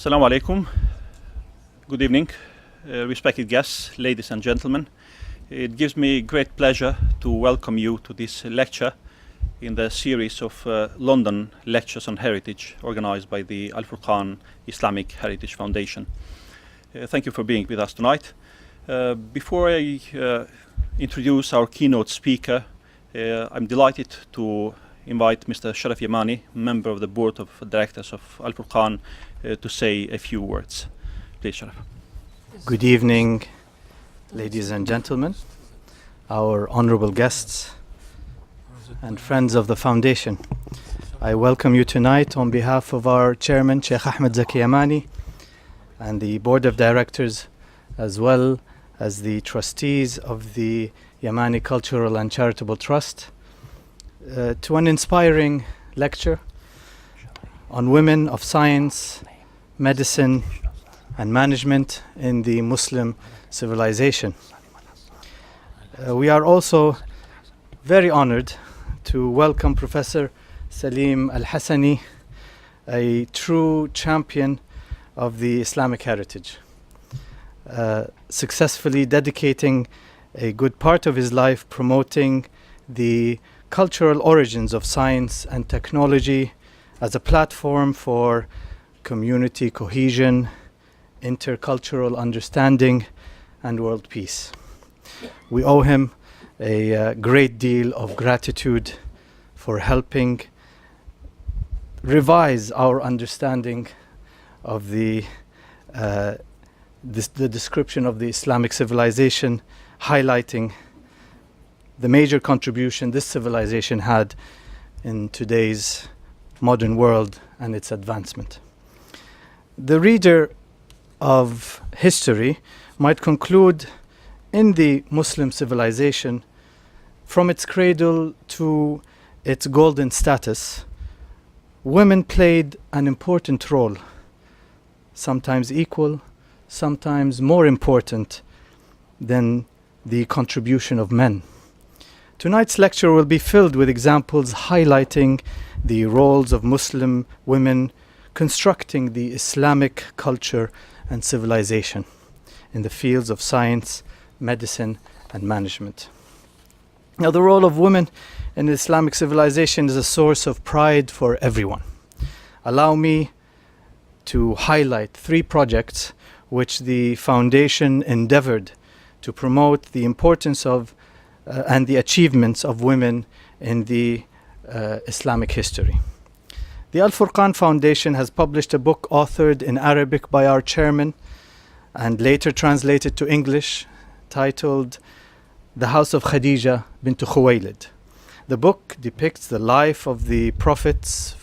Assalamu alaikum. Good evening, respected guests, ladies and gentlemen. It gives me great pleasure to welcome you to this lecture in the series of London lectures on heritage organized by the Al-Furqān Islamic Heritage Foundation. Thank you for being with us tonight. Before I introduce our keynote speaker, I'm delighted to invite Mr. Sharaf Yamani, member of the board of directors of Al-Furqān, to say a few words. Please, Sharaf. Good evening, ladies and gentlemen, our honorable guests and friends of the foundation. I welcome you tonight on behalf of our chairman, Sheikh Ahmed Zaki Yamani, and the board of directors, as well as the trustees of the Yamani Cultural and Charitable Trust, to an inspiring lecture on women of science, medicine, and management in the Muslim civilization. We are also very honored to welcome Professor Salim Al-Hassani, a true champion of the Islamic heritage, successfully dedicating a good part of his life promoting the cultural origins of science and technology as a platform for community cohesion, intercultural understanding, and world peace. We owe him a great deal of gratitude for helping revise our understanding of the description of the Islamic civilization, highlighting the major contribution this civilization had in today's modern world and its advancement. The reader of history might conclude in the Muslim civilization, from its cradle to its golden status, women played an important role, sometimes equal, sometimes more important than the contribution of men. Tonight's lecture will be filled with examples highlighting the roles of Muslim women constructing the Islamic culture and civilization in the fields of science, medicine, and management. Now, the role of women in the Islamic civilization is a source of pride for everyone. Allow me to highlight 3 projects which the foundation endeavored to promote the importance of and the achievements of women in the Islamic history. The Al-Furqān Foundation has published a book authored in Arabic by our chairman and later translated to English, titled The House of Khadijah bint Khuwaylid. The book depicts the life of the Prophet's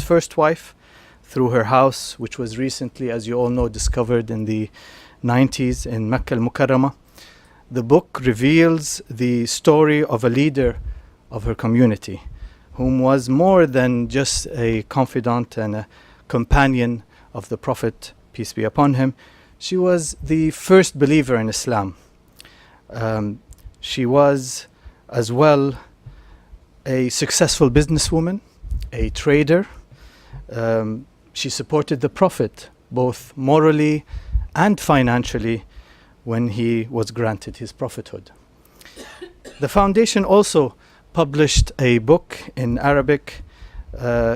first wife through her house, which was recently, as you all know, discovered in the 90s in Makkah al-Mukarramah. The book reveals the story of a leader of her community, whom was more than just a confidant and a companion of the Prophet, peace be upon him. She was the first believer in Islam. She was as well a successful businesswoman, a trader. She supported the Prophet both morally and financially when he was granted his prophethood. The foundation also published a book in Arabic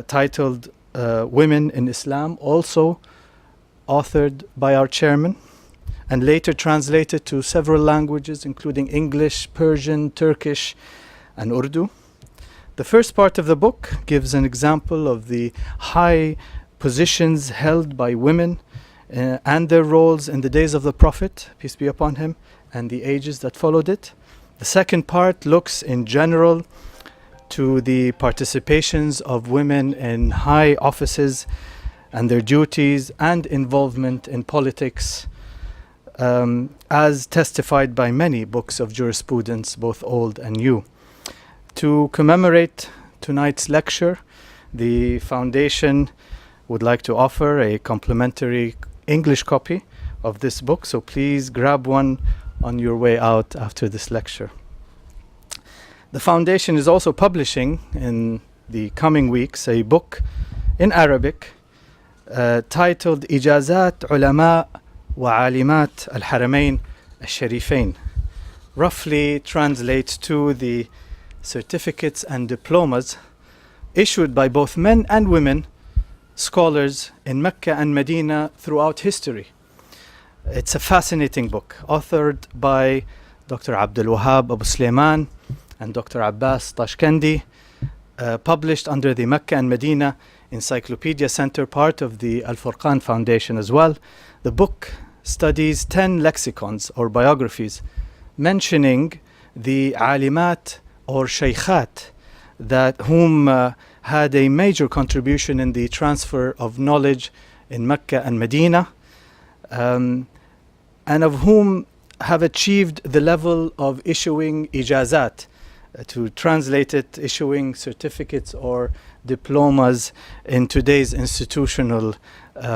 titled Women in Islam, also authored by our chairman and later translated to several languages including English, Persian, Turkish, and Urdu. The first part of the book gives an example of the high positions held by women and their roles in the days of the Prophet, peace be upon him, and the ages that followed it. The second part looks in general to the participations of women in high offices and their duties and involvement in politics, as testified by many books of jurisprudence, both old and new. To commemorate tonight's lecture, the foundation would like to offer a complimentary English copy of this book, so please grab one on your way out after this lecture. The foundation is also publishing in the coming weeks a book in Arabic titled إجازات علماء وعالمات الحرمين الشريفين. Roughly translates to the certificates and diplomas issued by both men and women scholars in Mecca and Medina throughout history. It's a fascinating book, authored by Dr. Abdul Wahab Abu Sulaiman and Dr. Abbas Tashkendi, published under the Mecca and Medina Encyclopedia Center, part of the Al-Furqān Foundation as well. The book studies 10 lexicons or biographies mentioning the alimat or shaykhat that whom had a major contribution in the transfer of knowledge in Mecca and Medina, and of whom have achieved the level of issuing ijazat, to translate it, issuing certificates or diplomas in today's institutional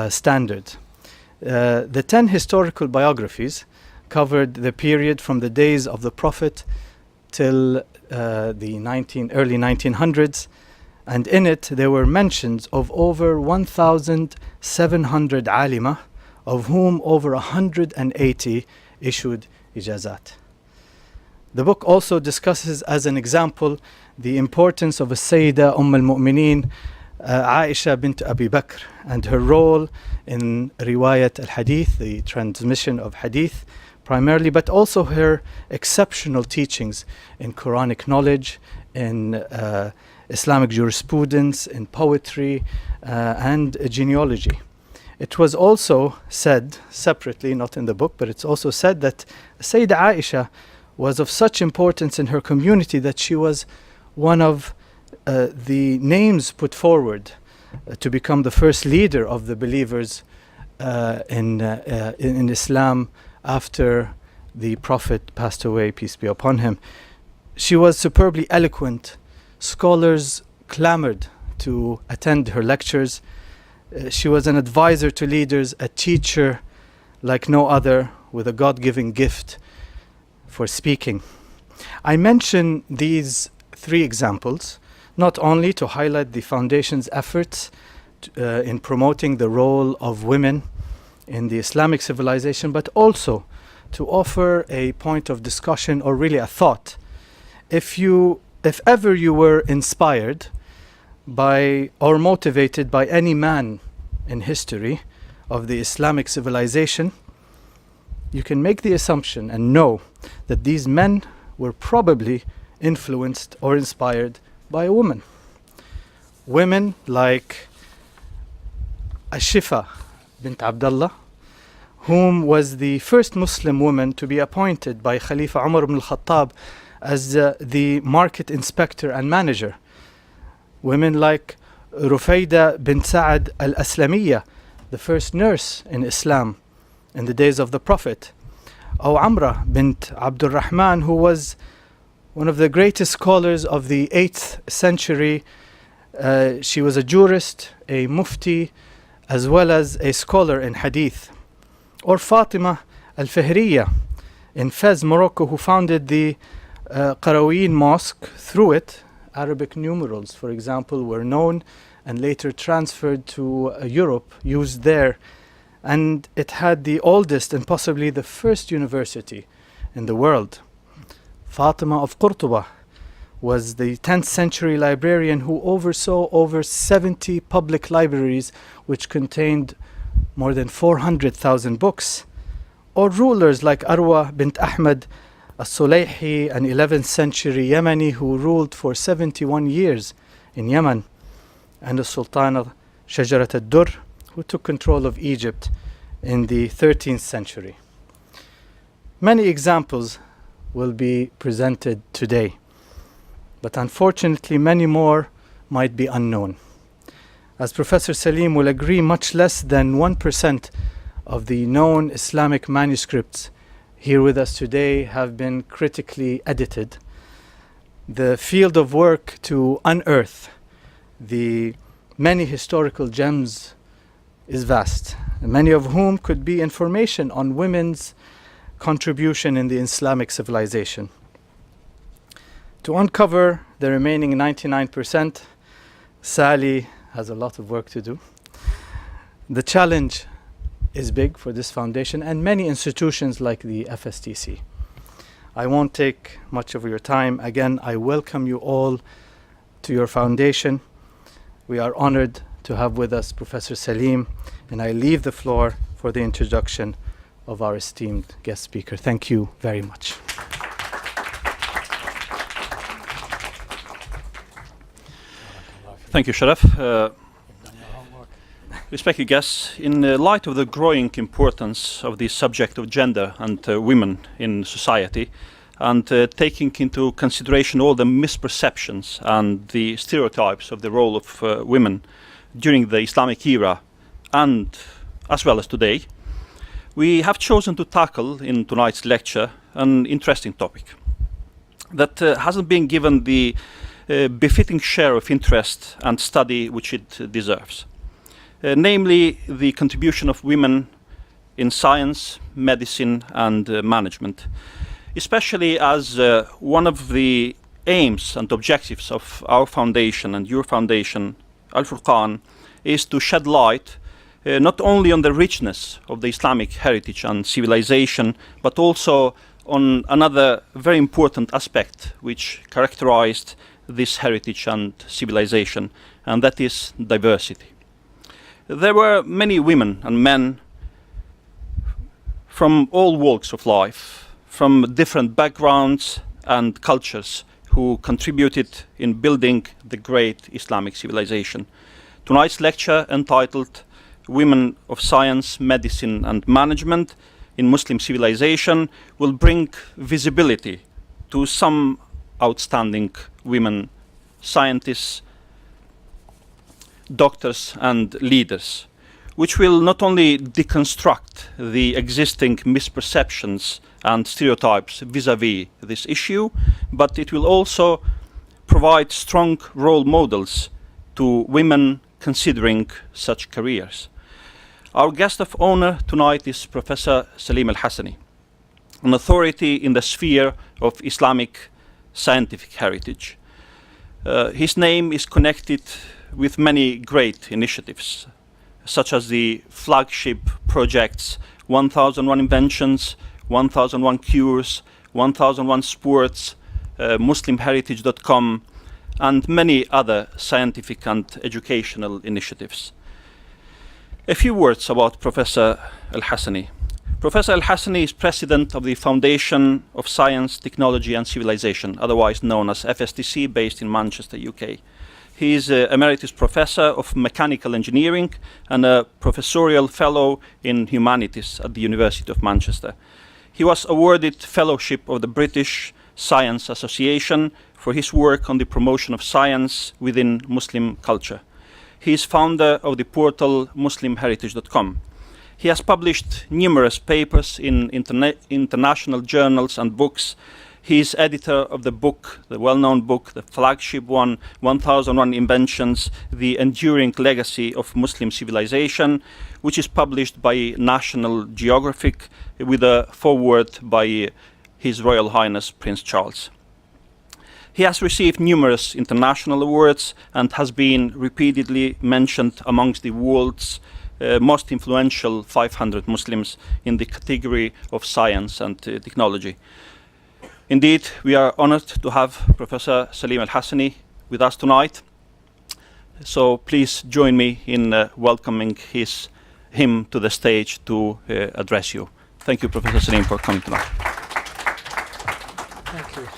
standard. The 10 historical biographies covered the period from the days of the Prophet till the early 1900s, and in it there were mentions of over 1,700 alima, of whom over 180 issued ijazat. The book also discusses as an example the importance of a Sayyida al-Mu'mineen Aisha bint Abi Bakr and her role in riwayat al-Hadith, the transmission of Hadith primarily, but also her exceptional teachings in Quranic knowledge, in Islamic jurisprudence, in poetry, and genealogy. It was also said, separately, not in the book, but it's also said that Sayyida Aisha was of such importance in her community that she was one of the names put forward to become the first leader of the believers in Islam after the Prophet passed away, peace be upon him. She was superbly eloquent. Scholars clamored to attend her lectures. She was an advisor to leaders, a teacher like no other, with a God-given gift for speaking. I mention these 3 examples not only to highlight the Foundation's efforts in promoting the role of women in the Islamic civilization, but also to offer a point of discussion, or really a thought. If ever you were inspired by or motivated by any man in history of the Islamic civilization, you can make the assumption and know that these men were probably influenced or inspired by a woman. Women like Ashifa bint Abdullah, whom was the first Muslim woman to be appointed by Khalifa Umar ibn al-Khattab as the market inspector and manager. Women like Rufayda bint Sa'ad al-Aslamiyya, the first nurse in Islam in the days of the Prophet. Or Amra bint Abdul Rahman, who was one of the greatest scholars of the 8th century. She was a jurist, a mufti, as well as a scholar in hadith. Or Fatima al-Fahriya in Fez, Morocco, who founded the Qarawiyyin Mosque. Through it, Arabic numerals, for example, were known and later transferred to Europe, used there. And it had the oldest and possibly the first university in the world. Fatima of Cordoba was the 10th century librarian who oversaw over 70 public libraries which contained more than 400,000 books. Or rulers like Arwa bint Ahmad al-Sulayhi, an 11th century Yemeni who ruled for 71 years in Yemen, and the Sultan Shajarat al-Dur, who took control of Egypt in the 13th century. Many examples will be presented today, but unfortunately many more might be unknown. As Professor Salim will agree, much less than 1% of the known Islamic manuscripts here with us today have been critically edited. The field of work to unearth the many historical gems is vast, many of whom could be information on women's contribution in the Islamic civilization. To uncover the remaining 99%, Sally has a lot of work to do. The challenge is big for this foundation and many institutions like the FSTC. I won't take much of your time. Again, I welcome you all to your foundation. We are honored to have with us Professor Salim, and I leave the floor for the introduction of our esteemed guest speaker. Thank you very much. Thank you, Sharaf. Respected guests, in light of the growing importance of the subject of gender and women in society, and taking into consideration all the misperceptions and the stereotypes of the role of women during the Islamic era and as well as today, we have chosen to tackle in tonight's lecture an interesting topic that hasn't been given the befitting share of interest and study which it deserves. Namely, the contribution of women in science, medicine, and management, especially as one of the aims and objectives of our foundation and your foundation, Al-Furqān, is to shed light not only on the richness of the Islamic heritage and civilization, but also on another very important aspect which characterized this heritage and civilization, and that is diversity. There were many women and men from all walks of life, from different backgrounds and cultures, who contributed in building the great Islamic civilization. Tonight's lecture, entitled Women of Science, Medicine and Management in Muslim Civilization, will bring visibility to some outstanding women scientists, doctors and leaders, which will not only deconstruct the existing misperceptions and stereotypes vis-à-vis this issue, but it will also provide strong role models to women considering such careers. Our guest of honor tonight is Professor Salim Al-Hassani, an authority in the sphere of Islamic scientific heritage. His name is connected with many great initiatives, such as the flagship projects 1001 Inventions, 1001 Cures, 1001 Sports, MuslimHeritage.com, and many other scientific and educational initiatives. A few words about Professor Al-Hassani. Professor Al-Hassani is president of the Foundation of Science, Technology and Civilization, otherwise known as FSTC, based in Manchester, UK. He is Emeritus Professor of Mechanical Engineering and a Professorial Fellow in Humanities at the University of Manchester. He was awarded Fellowship of the British Science Association for his work on the promotion of science within Muslim culture. He is founder of the portal MuslimHeritage.com. He has published numerous papers in international journals and books. He is editor of the book, the well-known book, the flagship one, 1001 Inventions, The Enduring Legacy of Muslim Civilization, which is published by National Geographic with a foreword by His Royal Highness Prince Charles. He has received numerous international awards and has been repeatedly mentioned amongst the world's most influential 500 Muslims in the category of science and technology. Indeed, we are honored to have Professor Salim Al-Hassani with us tonight. So please join me in welcoming him to the stage to address you. Thank you, Professor Salim, for coming tonight. Thank you.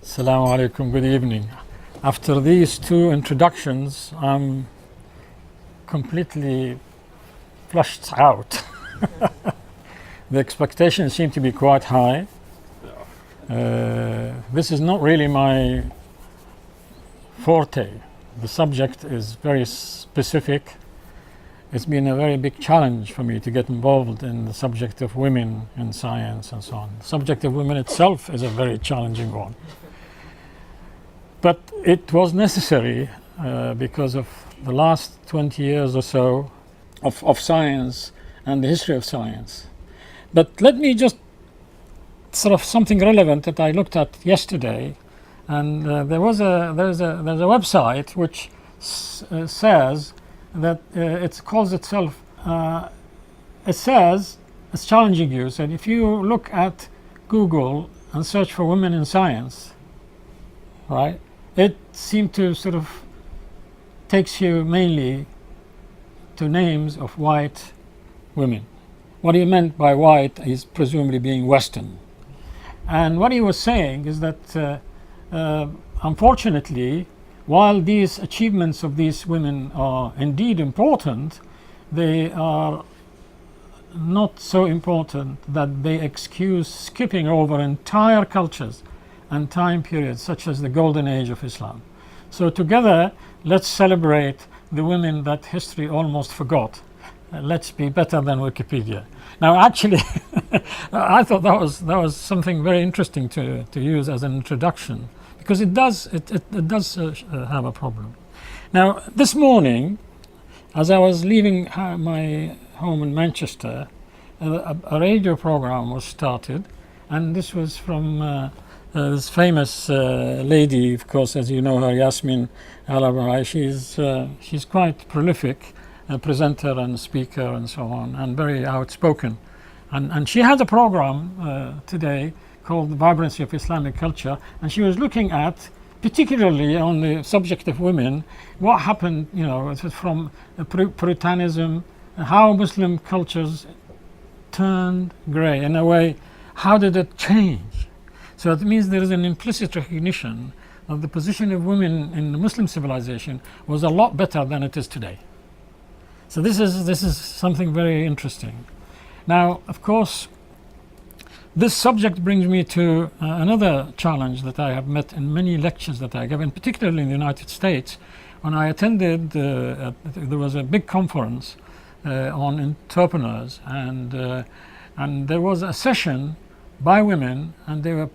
Assalamu alaikum, good evening. After these two introductions, I'm completely flushed out. The expectations seem to be quite high. This is not really my forte. The subject is very specific. It's been a very big challenge for me to get involved in the subject of women in science and so on. The subject of women itself is a very challenging one. But it was necessary because of the last 20 years or so of science and the history of science. But let me just sort of something relevant that I looked at yesterday, and there's a website which says that it calls itself, it says, it's challenging you, said if you look at Google and search for women in science, right, it seemed to sort of takes you mainly to names of white women. What he meant by white is presumably being Western. And what he was saying is that unfortunately, while these achievements of these women are indeed important, they are not so important that they excuse skipping over entire cultures and time periods such as the golden age of Islam. So together, let's celebrate the women that history almost forgot. Let's be better than Wikipedia. Now actually, I thought that was something very interesting to use as an introduction, because it does have a problem. Now this morning, as I was leaving my home in Manchester, a radio program was started, and this was from this famous lady, of course, as you know her, Yasmin Al-Abarai. She's quite prolific, presenter and speaker and so on, and very outspoken. And she had a program today called The Vibrancy of Islamic Culture, and she was looking at, particularly on the subject of women, what happened, you know, from Puritanism, how Muslim cultures turned grey. In a way, how did it change? So it means there is an implicit recognition of the position of women in the Muslim civilization was a lot better than it is today. So this is something very interesting. Now, of course, this subject brings me to another challenge that I have met in many lectures that I give, and particularly in the United States. When I attended, there was a big conference on entrepreneurs, and there was a session by women, and they were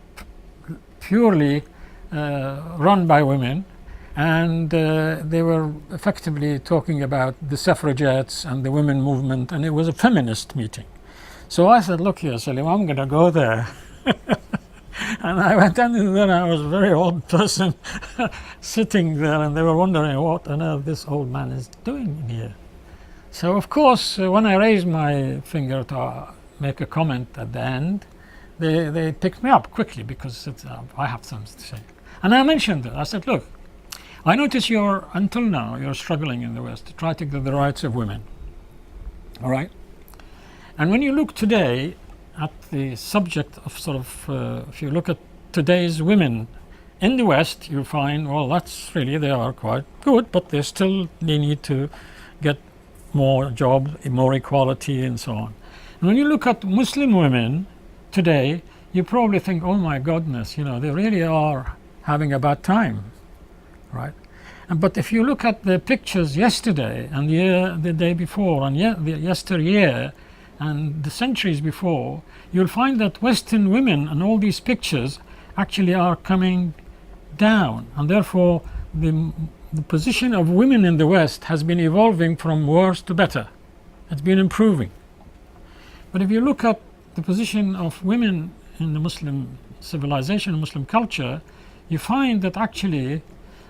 purely run by women, and they were effectively talking about the suffragettes and the women movement, and it was a feminist meeting. So I said, look here, Salim, I'm going to go there. And I went in there, and I was a very old person sitting there, and they were wondering what on earth this old man is doing here. So of course, when I raised my finger to make a comment at the end, they picked me up quickly, because I have something to say. And I mentioned it. I said, look, I notice until now, you're struggling in the West to try to get the rights of women. All right? And when you look today at the subject of sort of, if you look at today's women in the West, you find, well, that's really, they are quite good, but they need to get more jobs, more equality, and so on. And when you look at Muslim women today, you probably think, oh my goodness, you know, they really are having a bad time, right? But if you look at the pictures yesterday and the day before and the yesteryear and the centuries before, you'll find that Western women and all these pictures actually are coming down, and therefore the position of women in the West has been evolving from worse to better. It's been improving. But if you look at the position of women in the Muslim civilization, Muslim culture, you find that actually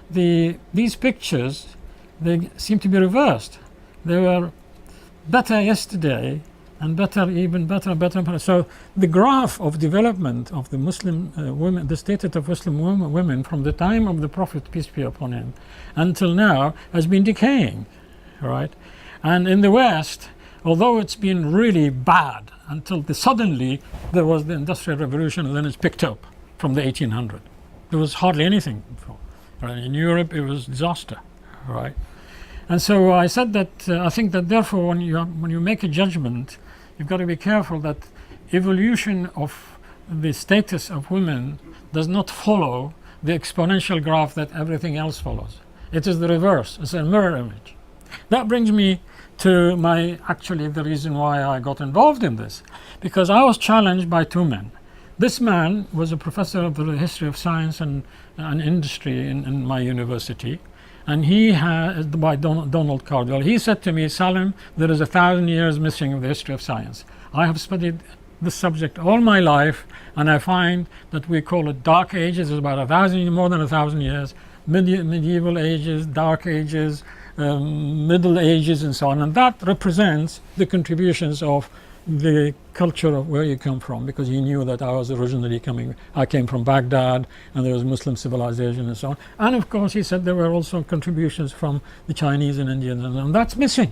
these pictures, they seem to be reversed. They were better yesterday, and even better. So the graph of development of the Muslim women, the status of Muslim women from the time of the Prophet, peace be upon him, until now has been decaying, right? And in the West, although it's been really bad until suddenly there was the Industrial Revolution, and then it's picked up from the 1800s. There was hardly anything before. Right? In Europe, it was disaster, right? And so I said that I think that therefore when you make a judgment, you've got to be careful that evolution of the status of women does not follow the exponential graph that everything else follows. It is the reverse. It's a mirror image. That brings me to the reason why I got involved in this, because I was challenged by two men. This man was a professor of the history of science and industry in my university, and he had, by Donald Cardwell, he said to me, Salim, there is 1,000 years missing of the history of science. I have studied this subject all my life, and I find that we call it dark ages. It's about more than 1,000 years, medieval ages, dark ages, middle ages, and so on. And that represents the contributions of the culture of where you come from, because he knew that I came from Baghdad, and there was Muslim civilization and so on. And of course, he said there were also contributions from the Chinese and Indians, and that's missing.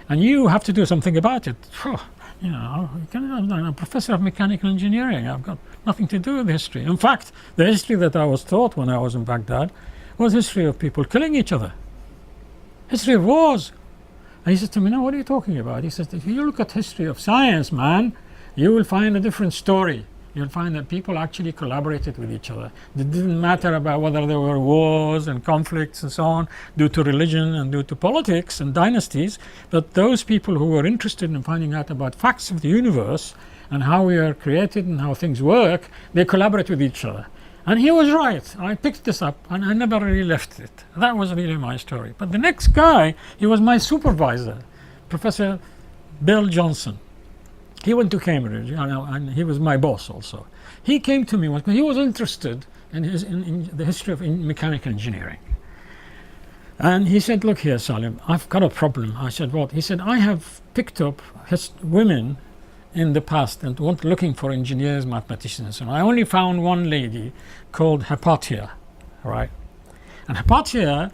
And you have to do something about it. You know, I'm a professor of mechanical engineering. I've got nothing to do with history. In fact, the history that I was taught when I was in Baghdad was history of people killing each other, history of wars. And he said to me, "No, what are you talking about?" He said, "If you look at history of science, man, you will find a different story. You'll find that people actually collaborated with each other. It didn't matter about whether there were wars and conflicts and so on, due to religion and due to politics and dynasties, but those people who were interested in finding out about facts of the universe and how we are created and how things work, they collaborate with each other." And he was right. I picked this up and I never really left it. That was really my story. But the next guy, he was my supervisor, Professor Bill Johnson. He went to Cambridge, and he was my boss also. He came to me because he was interested in the history of mechanical engineering. And he said, "Look here, Salim, I've got a problem." I said, "What?" He said, "I have picked up women in the past and looking for engineers, mathematicians, and I only found one lady called Hypatia, right? And Hypatia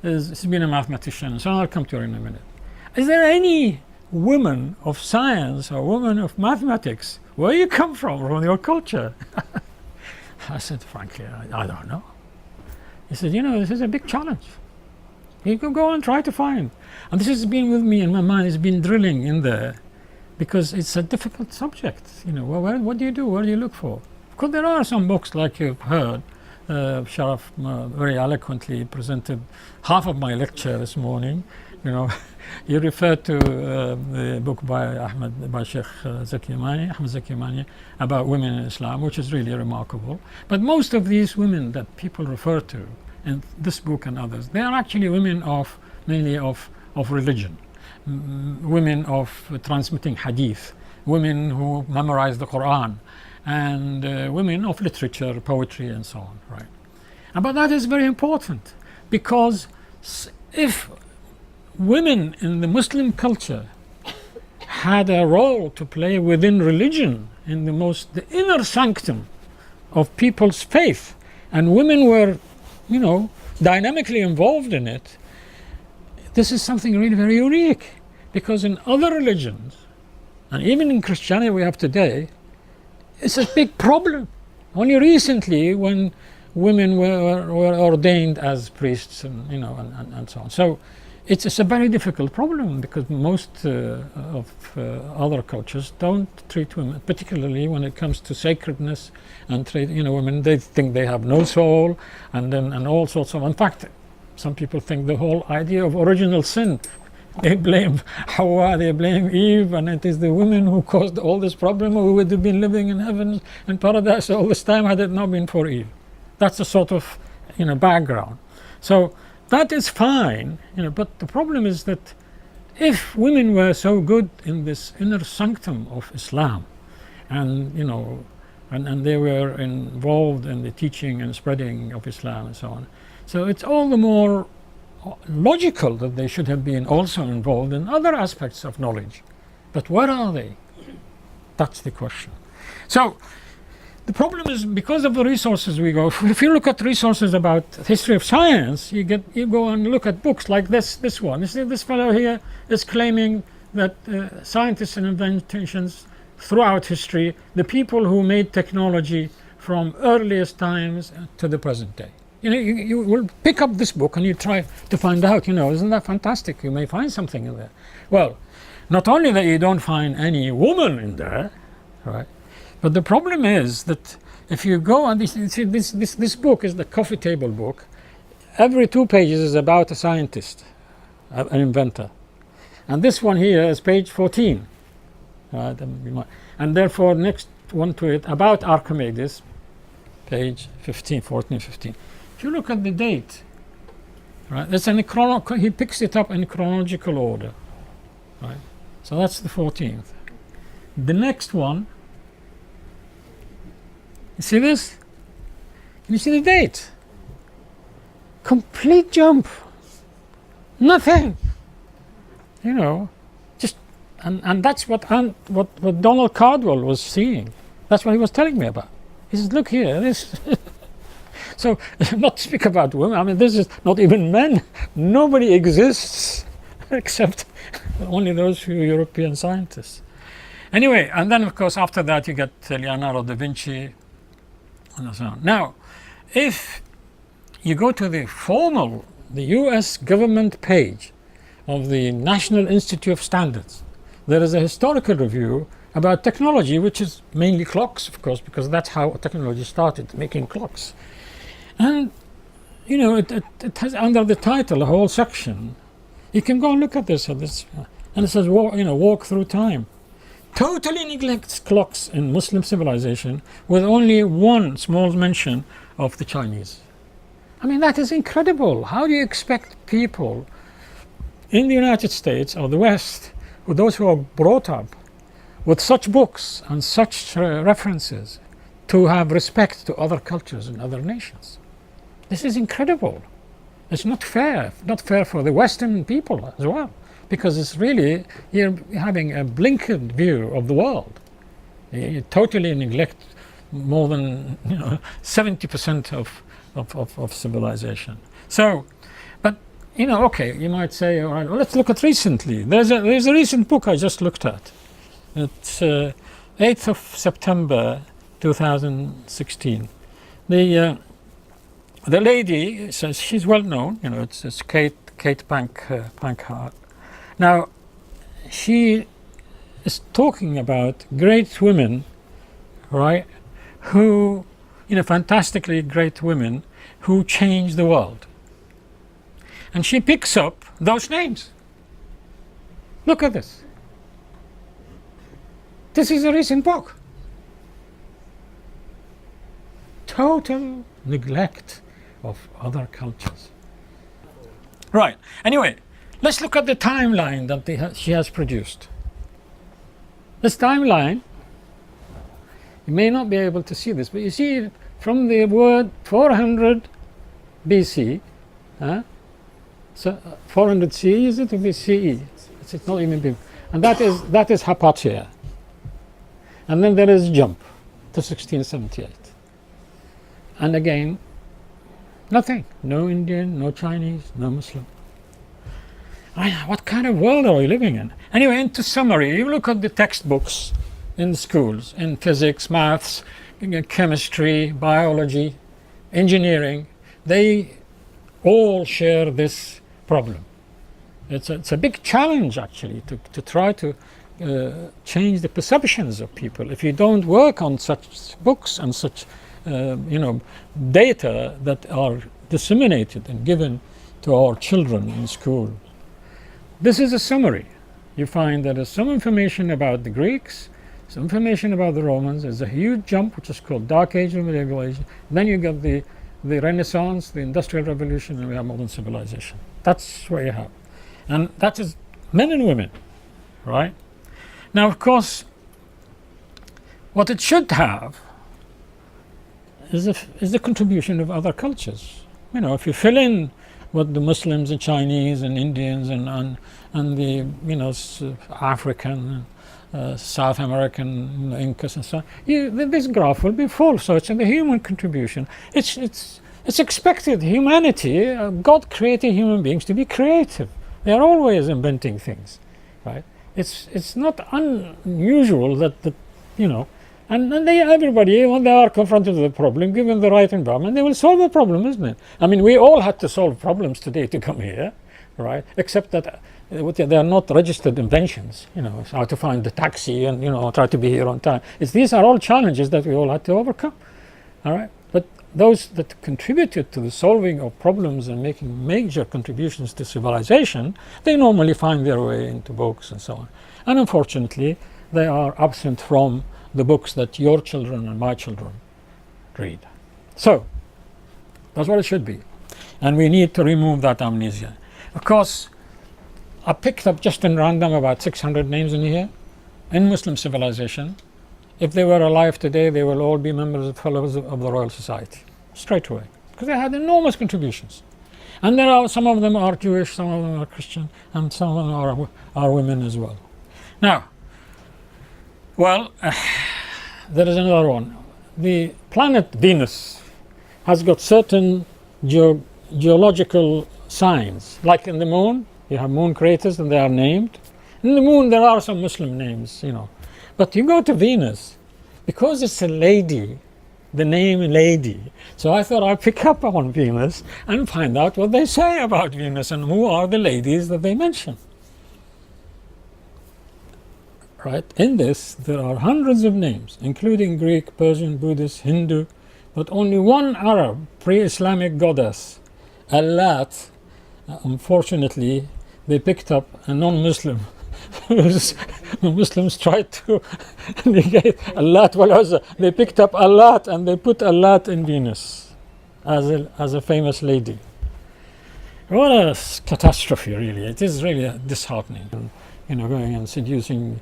has been a mathematician, so I'll come to her in a minute. Is there any woman of science or woman of mathematics where you come from your culture?" I said, "Frankly, I don't know." He said, "You know, this is a big challenge. You can go and try to find." And this has been with me in my mind, it's been drilling in there, because it's a difficult subject. You know, what do you do? What do you look for? Of course, there are some books, like you've heard. Sharaf very eloquently presented half of my lecture this morning. You know, he referred to the book by Sheikh Ahmed Zaki Yamani about women in Islam, which is really remarkable. But most of these women that people refer to in this book and others, they are actually women mainly of religion. Women of transmitting hadith, women who memorize the Quran, and women of literature, poetry, and so on, right? But that is very important, because if women in the Muslim culture had a role to play within religion, in the inner sanctum of people's faith, and women were, you know, dynamically involved in it, this is something really very unique, because in other religions, and even in Christianity we have today, it's a big problem. Only recently, when women were ordained as priests, and you know, and so on. So it's a very difficult problem, because most of other cultures don't treat women, particularly when it comes to sacredness, and treat, you know, women. They think they have no soul, and all sorts of. In fact, some people think the whole idea of original sin, they blame Hawa, they blame Eve, and it is the women who caused all this problem. We would have been living in heaven and paradise all this time had it not been for Eve. That's the sort of, you know, background. So that is fine, you know, but the problem is that if women were so good in this inner sanctum of Islam, and you know, and they were involved in the teaching and spreading of Islam and so on, so it's all the more logical that they should have been also involved in other aspects of knowledge. But where are they? That's the question. So the problem is, because of the resources we go, if you look at resources about history of science, you go and look at books like this one. You see, this fellow here is claiming that scientists and inventions throughout history, the people who made technology from earliest times to the present day. You know, you will pick up this book and you try to find out, you know, isn't that fantastic? You may find something in there. Well, not only that you don't find any woman in there, right? But the problem is that if you go and this book is the coffee table book. Every 2 pages is about a scientist, an inventor. And this one here is page 14. Right? And therefore, next one to it, about Archimedes, page 15, 14, 15. If you look at the date, right, that's he picks it up in chronological order. Right? So that's the 14th. The next one, you see this? Can you see the date? Complete jump. Nothing. You know, just and that's what Donald Cardwell was seeing. That's what he was telling me about. He says, look here, this. So, not to speak about women, I mean, this is not even men. Nobody exists except only those few European scientists. Anyway, and then of course after that you get Leonardo da Vinci and so on. Now, if you go to the US government page of the National Institute of Standards, there is a historical review about technology, which is mainly clocks, of course, because that's how technology started, making clocks. And, you know, it has under the title a whole section. You can go and look at this, and it says, walk through time. Totally neglects clocks in Muslim civilization, with only one small mention of the Chinese. I mean, that is incredible. How do you expect people in the United States or the West, or those who are brought up with such books and such references, to have respect to other cultures and other nations? This is incredible. It's not fair for the Western people as well, because it's really, you're having a blinkered view of the world. You totally neglect more than 70% of civilization. So, but okay, you might say, all right, well, let's look at recently. There's a recent book I just looked at. It's 8th of September 2016. The lady says, she's well known, it's Kate Pankhard. Now, she is talking about great women, right, who, fantastically great women who changed the world. And she picks up those names. Look at this. This is a recent book. Total neglect of other cultures. Right. Anyway, let's look at the timeline that she has produced. This timeline, you may not be able to see this, but you see from the word 400 BC, so 400 CE, is it, or BCE? It's not even big. And that is Hypatia. And then there is jump to 1678. And again, nothing. No Indian, no Chinese, no Muslim. What kind of world are we living in? Anyway, into summary, you look at the textbooks in schools, in physics, maths, chemistry, biology, engineering. They all share this problem. It's a big challenge, actually, to try to change the perceptions of people. If you don't work on such books and such data that are disseminated and given to our children in school. This is a summary. You find that there's some information about the Greeks, some information about the Romans. There's a huge jump, which is called Dark Age and Medieval Age. Then you get the Renaissance, the Industrial Revolution, and we have modern civilization. That's what you have. And that is men and women, right? Now, of course, what it should have is the contribution of other cultures. If you fill in what the Muslims and Chinese and Indians and the African, South American Incas and so on, this graph will be full. So it's in the human contribution. It's expected. Humanity, God created human beings to be creative. They are always inventing things, right? It's not unusual that and everybody, when they are confronted with a problem, given the right environment, they will solve the problem, isn't it? I mean, we all had to solve problems today to come here, right? Except that they are not registered inventions. How to find the taxi and try to be here on time. These are all challenges that we all had to overcome. All right, but those that contributed to the solving of problems and making major contributions to civilization, they normally find their way into books and so on. And unfortunately, they are absent from the books that your children and my children read. So, that's what it should be. And we need to remove that amnesia. Of course, I picked up just in random about 600 names in here. In Muslim civilization, if they were alive today, they will all be members of fellows of the Royal Society, straight away, because they had enormous contributions. And there are some of them are Jewish, some of them are Christian, and some of them are women as well. Now, well, there is another one. The planet Venus has got certain geological signs, like in the moon. You have moon craters and they are named. In the moon there are some Muslim names, you know. But you go to Venus, because it's a lady, the name lady. So I thought I'd pick up on Venus and find out what they say about Venus and who are the ladies that they mention. Right? In this, there are hundreds of names, including Greek, Persian, Buddhist, Hindu, but only one Arab pre-Islamic goddess, Allat. Unfortunately, they picked up a non-Muslim. The Muslims tried to negate Allat wal Uzza. They picked up Allat and they put Allat in Venus as a famous lady. What a catastrophe, really. It is really disheartening. You know, going and seducing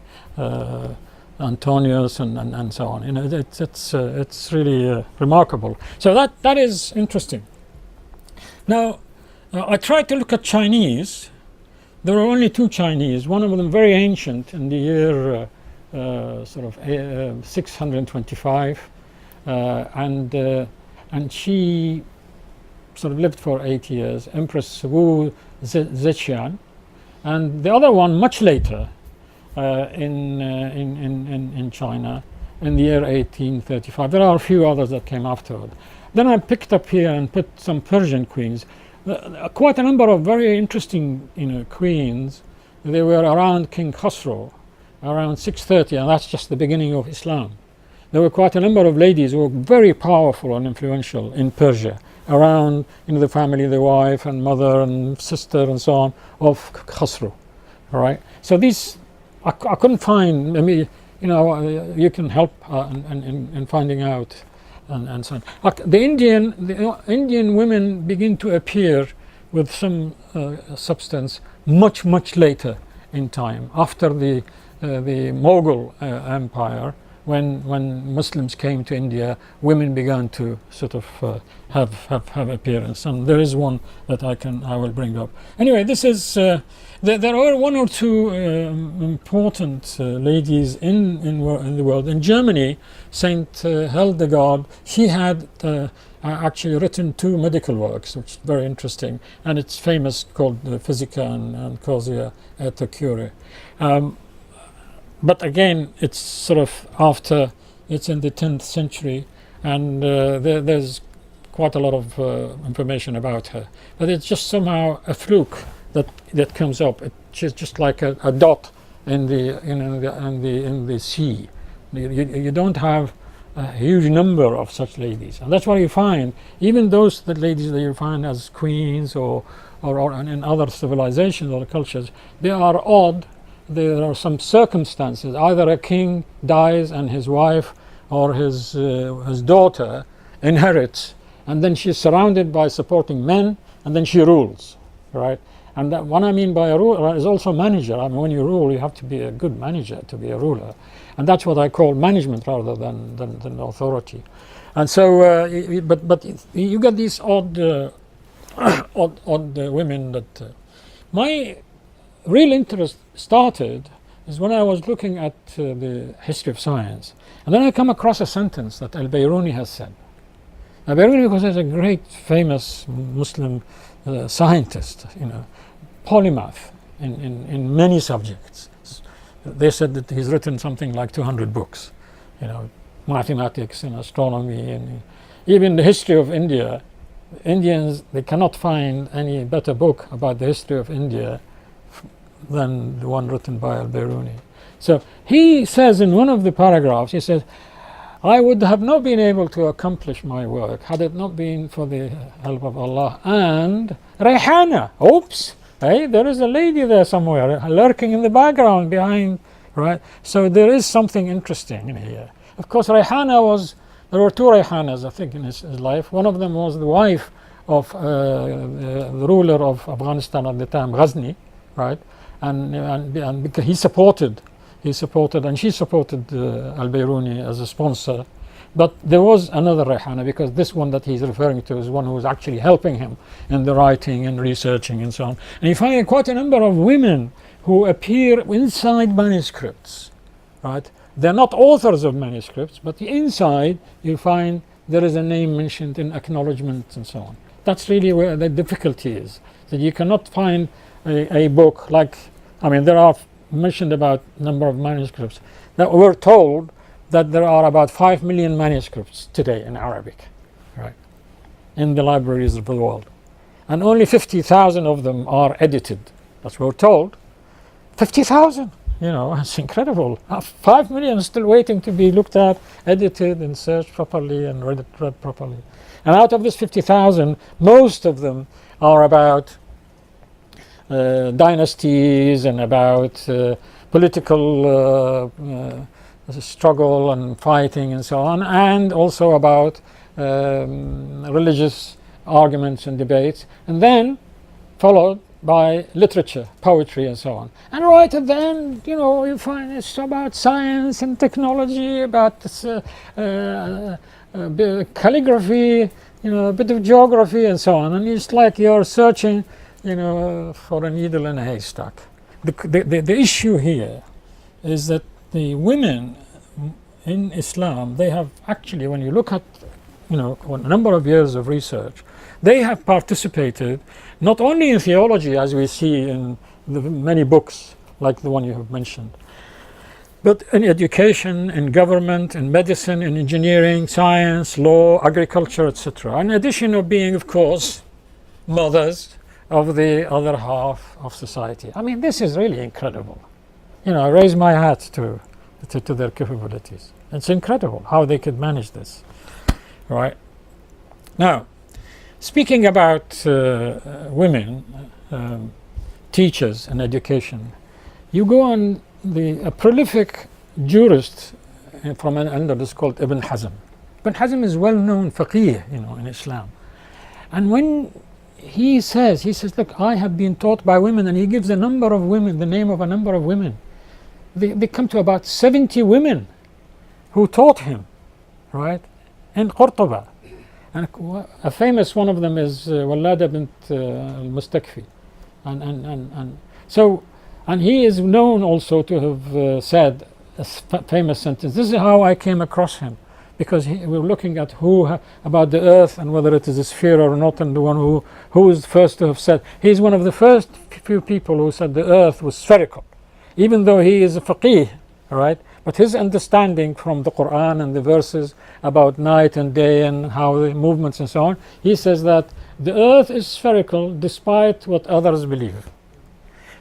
Antonius and so on. You know, it's really remarkable. So that is interesting. Now, I tried to look at Chinese. There are only two Chinese. One of them very ancient, in the year 625, and she sort of lived for 8 years. Empress Wu Zetian. And the other one much later, in China, in the year 1835. There are a few others that came afterward. Then I picked up here and put some Persian queens. Quite a number of very interesting, you know, queens. They were around King Khosrow, around 630, and that's just the beginning of Islam. There were quite a number of ladies who were very powerful and influential in Persia, around, you know, the family, the wife and mother and sister and so on of Khosrow. All right. So these, I couldn't find. I mean, you know, you can help in finding out, and so on. The Indian women begin to appear with some substance much later in time, after the Mughal Empire. When Muslims came to India, women began to sort of have appearance, and there is one that I will bring up. Anyway, this is there are one or two important ladies in the world. In Germany, Saint Hildegard, she had actually written 2 medical works, which is very interesting, and it's famous, called Physica and Causia et Cura. But again, it's sort of after, it's in the 10th century, and there's quite a lot of information about her. But it's just somehow a fluke that comes up. It's just like a dot in the sea. You don't have a huge number of such ladies, and that's why you find even those ladies that you find as queens or in other civilizations or cultures, they are odd. There are some circumstances, either a king dies and his wife or his daughter inherits, and then she's surrounded by supporting men, and then she rules, right? And that, what I mean by a ruler is also manager. I mean, when you rule, you have to be a good manager to be a ruler, and that's what I call management rather than authority. And so, but you get these odd women that my real interest started is when I was looking at the history of science, and then I come across a sentence that Al-Biruni has said. Al-Biruni was a great famous Muslim scientist, you know, polymath in many subjects. They said that he's written something like 200 books, you know, mathematics and astronomy, and even the history of India. Indians, they cannot find any better book about the history of India than the one written by Al-Biruni. So he says in one of the paragraphs, he says, I would have not been able to accomplish my work had it not been for the help of Allah and Rayhana. Oops, hey, there is a lady there somewhere lurking in the background behind, right? So there is something interesting in here. Of course, Rayhana there were 2 Rayhanas, I think, in his life. One of them was the wife of the ruler of Afghanistan at the time, Ghazni, right? And because he supported and she supported Al-Biruni as a sponsor, But there was another Rayhana, because this one that he's referring to is one who was actually helping him in the writing and researching and so on. And you find quite a number of women who appear inside manuscripts, right? They're not authors of manuscripts, but inside you find there is a name mentioned in acknowledgements and so on. That's really where the difficulty is, that you cannot find a book like, I mean, there are mentioned about number of manuscripts that we're told that there are about 5 million manuscripts today in Arabic, right, in the libraries of the world. And only 50,000 of them are edited. That's what we're told. 50,000, you know, it's incredible. 5 million still waiting to be looked at, edited and searched properly and read properly. And out of this 50,000, most of them are about dynasties and about political struggle and fighting and so on, and also about religious arguments and debates, and then followed by literature, poetry and so on. And right at the end, you know, you find it's about science and technology, about this, calligraphy, you know, a bit of geography and so on. And it's like you're searching, you know, for a needle in a haystack. The issue here is that the women in Islam, they have actually, when you look at, you know, a number of years of research, they have participated not only in theology, as we see in the many books like the one you have mentioned, but in education, in government, in medicine, in engineering, science, law, agriculture, etc. In addition of being, of course, mothers of the other half of society. I mean, this is really incredible. You know, I raise my hat to their capabilities. It's incredible how they could manage this, right? Now, speaking about women, teachers and education, you go on a prolific jurist from an Andalus called Ibn Hazm. Ibn Hazm is well-known faqih, you know, in Islam. And when he says, look, I have been taught by women, and he gives a number of women, the name of a number of women. They come to about 70 women who taught him, right, in Cordoba. And a famous one of them is Walada bint al-Mustakfi. And he is known also to have said a famous sentence. This is how I came across him, because we're looking at about the earth and whether it is a sphere or not, and the one who is first to have said. He's one of the first few people who said the earth was spherical, even though he is a faqih, right? But his understanding from the Quran and the verses about night and day and how the movements and so on, he says that the earth is spherical despite what others believe.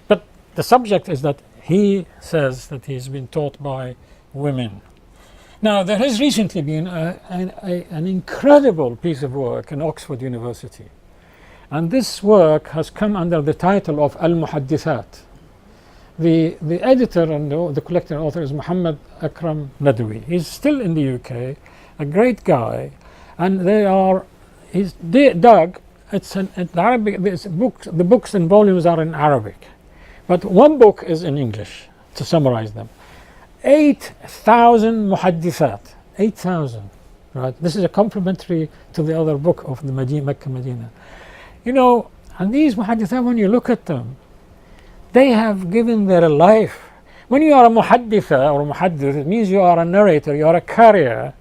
But the subject is that he says that he's been taught by women. Now, there has recently been an incredible piece of work in Oxford University. And this work has come under the title of Al-Muhaddithat. The editor and the collector and author is Muhammad Akram Nadwi. He's still in the UK, a great guy, and Doug, it's an Arabic, the books and volumes are in Arabic, but one book is in English, to summarize them. 8,000 muhaddithat, 8,000, right? This is a complementary to the other book of the Mecca Medina. You know, and these muhaddithat, when you look at them, they have given their life. When you are a muhadditha or a muhaddith, it means you are a narrator, you are a carrier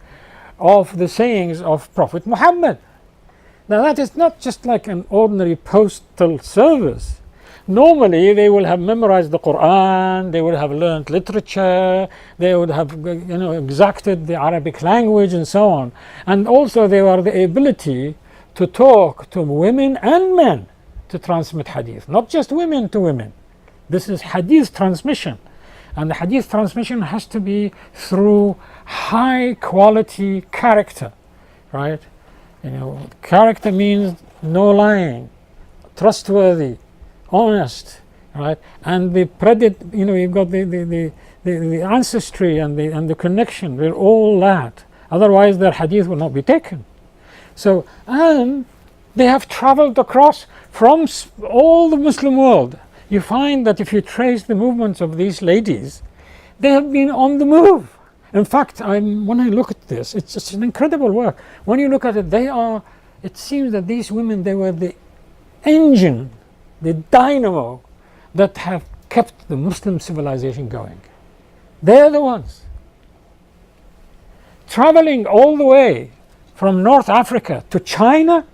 of the sayings of Prophet Muhammad. Now that is not just like an ordinary postal service. Normally they will have memorized the Quran, they would have learned literature, they would have, you know, exacted the Arabic language and so on. And also they were the ability to talk to women and men to transmit hadith, not just women to women. This is hadith transmission, and the hadith transmission has to be through high quality character, right? You know, character means no lying, trustworthy, honest, right? And the you know, you've got the ancestry and the connection. They're all that. Otherwise, their hadith will not be taken. So, and they have traveled across from all the Muslim world. You find that if you trace the movements of these ladies, they have been on the move. In fact, when I look at this, it's just an incredible work. When you look at it, it seems that these women, they were the engine, the dynamo that have kept the Muslim civilization going. They're the ones. Traveling all the way from North Africa to China,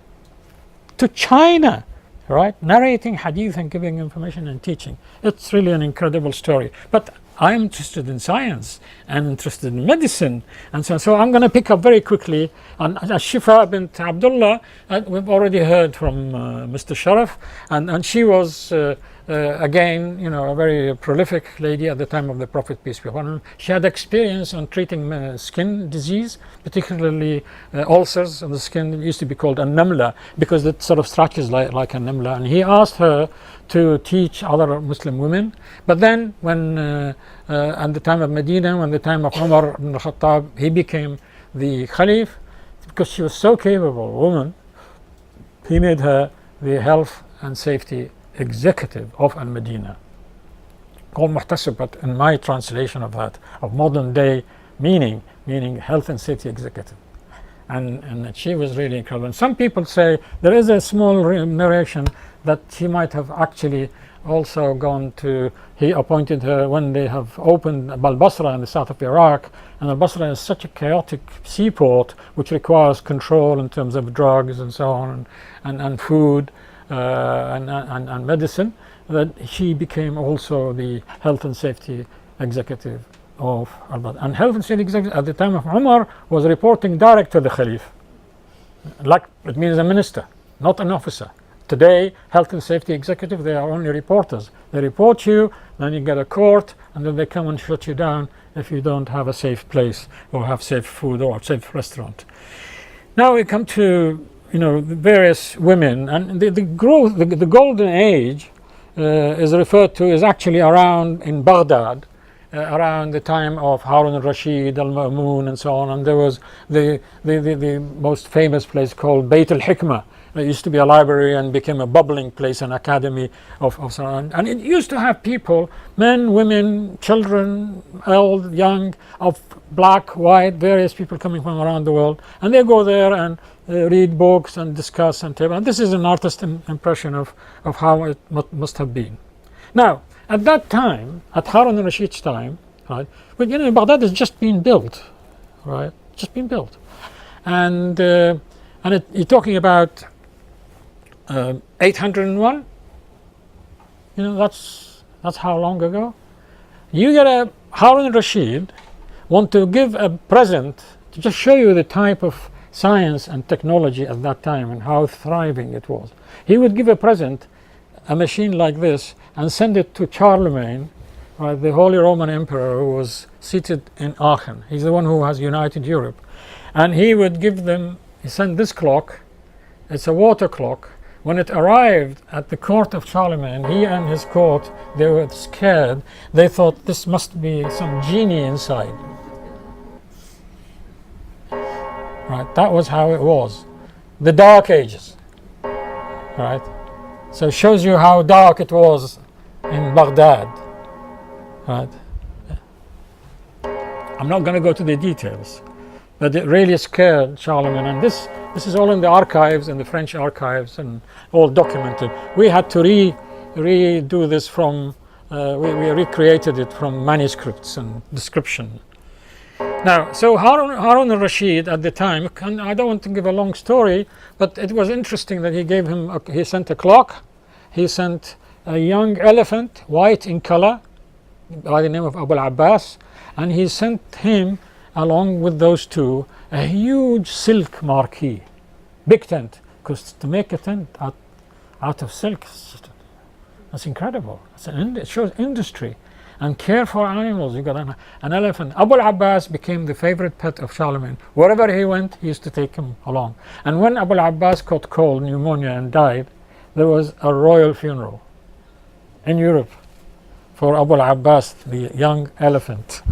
right? Narrating hadith and giving information and teaching. It's really an incredible story. But I'm interested in science and interested in medicine and so on. So I'm going to pick up very quickly on Shifa bint Abdullah. We've already heard from Mr. Sharaf, and she was again, a very prolific lady at the time of the Prophet, peace be upon him. She had experience on treating skin disease, particularly ulcers on the skin. It used to be called a namla because it sort of stretches like a namla. And he asked her to teach other Muslim women. But then when at the time of Medina, when the time of Umar ibn al-Khattab, he became the Khalif, because she was so capable a woman, he made her the health and safety executive of Al-Medina, called Muhtasib, but in my translation of that, of modern day meaning health and safety executive. And she was really incredible. And some people say there is a small narration that she might have actually also gone to, he appointed her when they have opened Al-Basra in the south of Iraq, and Al-Basra is such a chaotic seaport which requires control in terms of drugs and so on, and food and medicine, that she became also the health and safety executive of Al-Basra. And health and safety executive at the time of Umar was reporting direct to the Khalif. Like, it means a minister, not an officer. Today, health and safety executive, they are only reporters. They report you, then you get a court, and then they come and shut you down if you don't have a safe place or have safe food or a safe restaurant. Now we come to the various women, and the growth, the golden age is referred to is actually around in Baghdad, around the time of Harun al-Rashid, al-Ma'mun, and so on. And there was the most famous place called Bayt al-Hikmah. It used to be a library and became a bubbling place, an academy of and it used to have people, men, women, children, old, young, of black, white, various people coming from around the world, and they go there and read books and discuss and table. And this is an artist's impression of how it must have been. Now, at that time, at Harun al-Rashid's time, right, but Baghdad has just been built, right, just been built, and you're talking about 801. That's how long ago. You get a Harun al-Rashid want to give a present to just show you the type of science and technology at that time and how thriving it was. He would give a present, a machine like this, and send it to Charlemagne, right, the Holy Roman Emperor, who was seated in Aachen. He's the one who has united Europe. And he would give them, he sent this clock, it's a water clock. When it arrived at the court of Charlemagne, he and his court, they were scared. They thought this must be some genie inside. Right, that was how it was. The Dark Ages. Right? So it shows you how dark it was in Baghdad. Right? I'm not going to go to the details, but it really scared Charlemagne. And this is all in the archives, in the French archives, and all documented. We had to redo this from, we recreated it from manuscripts and description. Now, so Harun al-Rashid at the time, and I don't want to give a long story, but it was interesting that he sent a clock, he sent a young elephant, white in color, by the name of Abu al-Abbas, and he sent him, along with those two, a huge silk marquee, big tent, because to make a tent out of silk, that's incredible. It shows industry and care for animals. You got an elephant. Abu al-Abbas became the favorite pet of Charlemagne. Wherever he went, he used to take him along. And when Abu al-Abbas caught cold, pneumonia, and died, there was a royal funeral in Europe for Abu al-Abbas, the young elephant.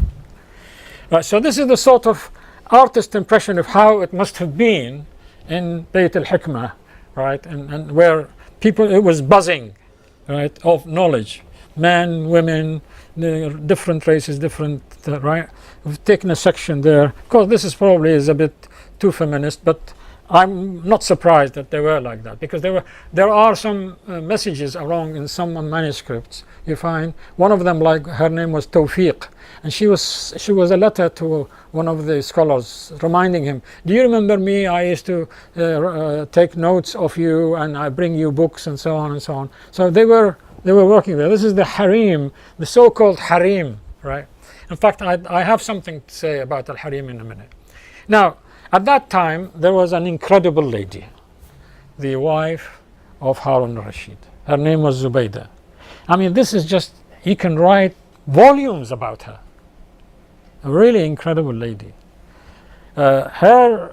Right, so this is the sort of artist impression of how it must have been in Bayt al-Hikmah, right, and where people, it was buzzing, right, of knowledge. men, women, different races, different, right? We've taken a section there. Of course, this is probably is a bit too feminist, but I'm not surprised that they were like that, because there are some messages around in some manuscripts. You find one of them, like her name was Tawfiq, and she was a letter to one of the scholars reminding him, do you remember me? I used to take notes of you, and I bring you books, and so on and so on. So they were working there. This is the harem, the so-called harem, right? In fact, I have something to say about al-harem in a minute. Now, at that time, there was an incredible lady, the wife of Harun al-Rashid. Her name was Zubaydah. I mean, this is just, you can write volumes about her. A really incredible lady. Her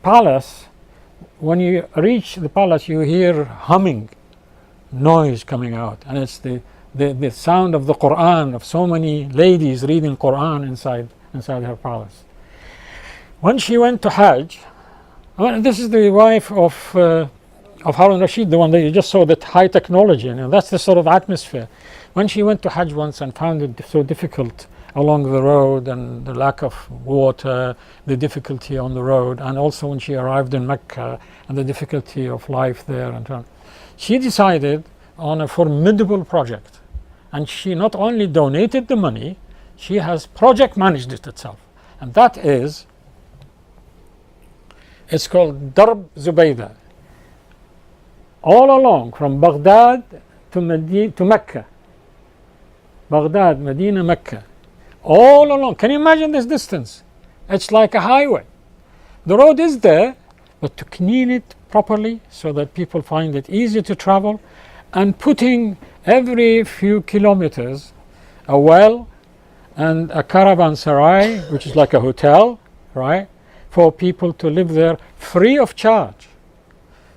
palace, when you reach the palace, you hear humming noise coming out, and it's the sound of the Quran, of so many ladies reading Quran inside her palace. When she went to Hajj, this is the wife of Harun Rashid, the one that you just saw, that high technology, and that's the sort of atmosphere. When she went to Hajj once and found it so difficult along the road, and the lack of water, the difficulty on the road, and also when she arrived in Mecca and the difficulty of life there, and so on, she decided on a formidable project. And she not only donated the money, she has project managed it itself. And that is, it's called Darb Zubaydah. All along from Baghdad to Mecca. Baghdad, Medina, Mecca. All along. Can you imagine this distance? It's like a highway. The road is there, but to clean it properly so that people find it easy to travel, and putting every few kilometers a well and a caravanserai, which is like a hotel, right, for people to live there free of charge,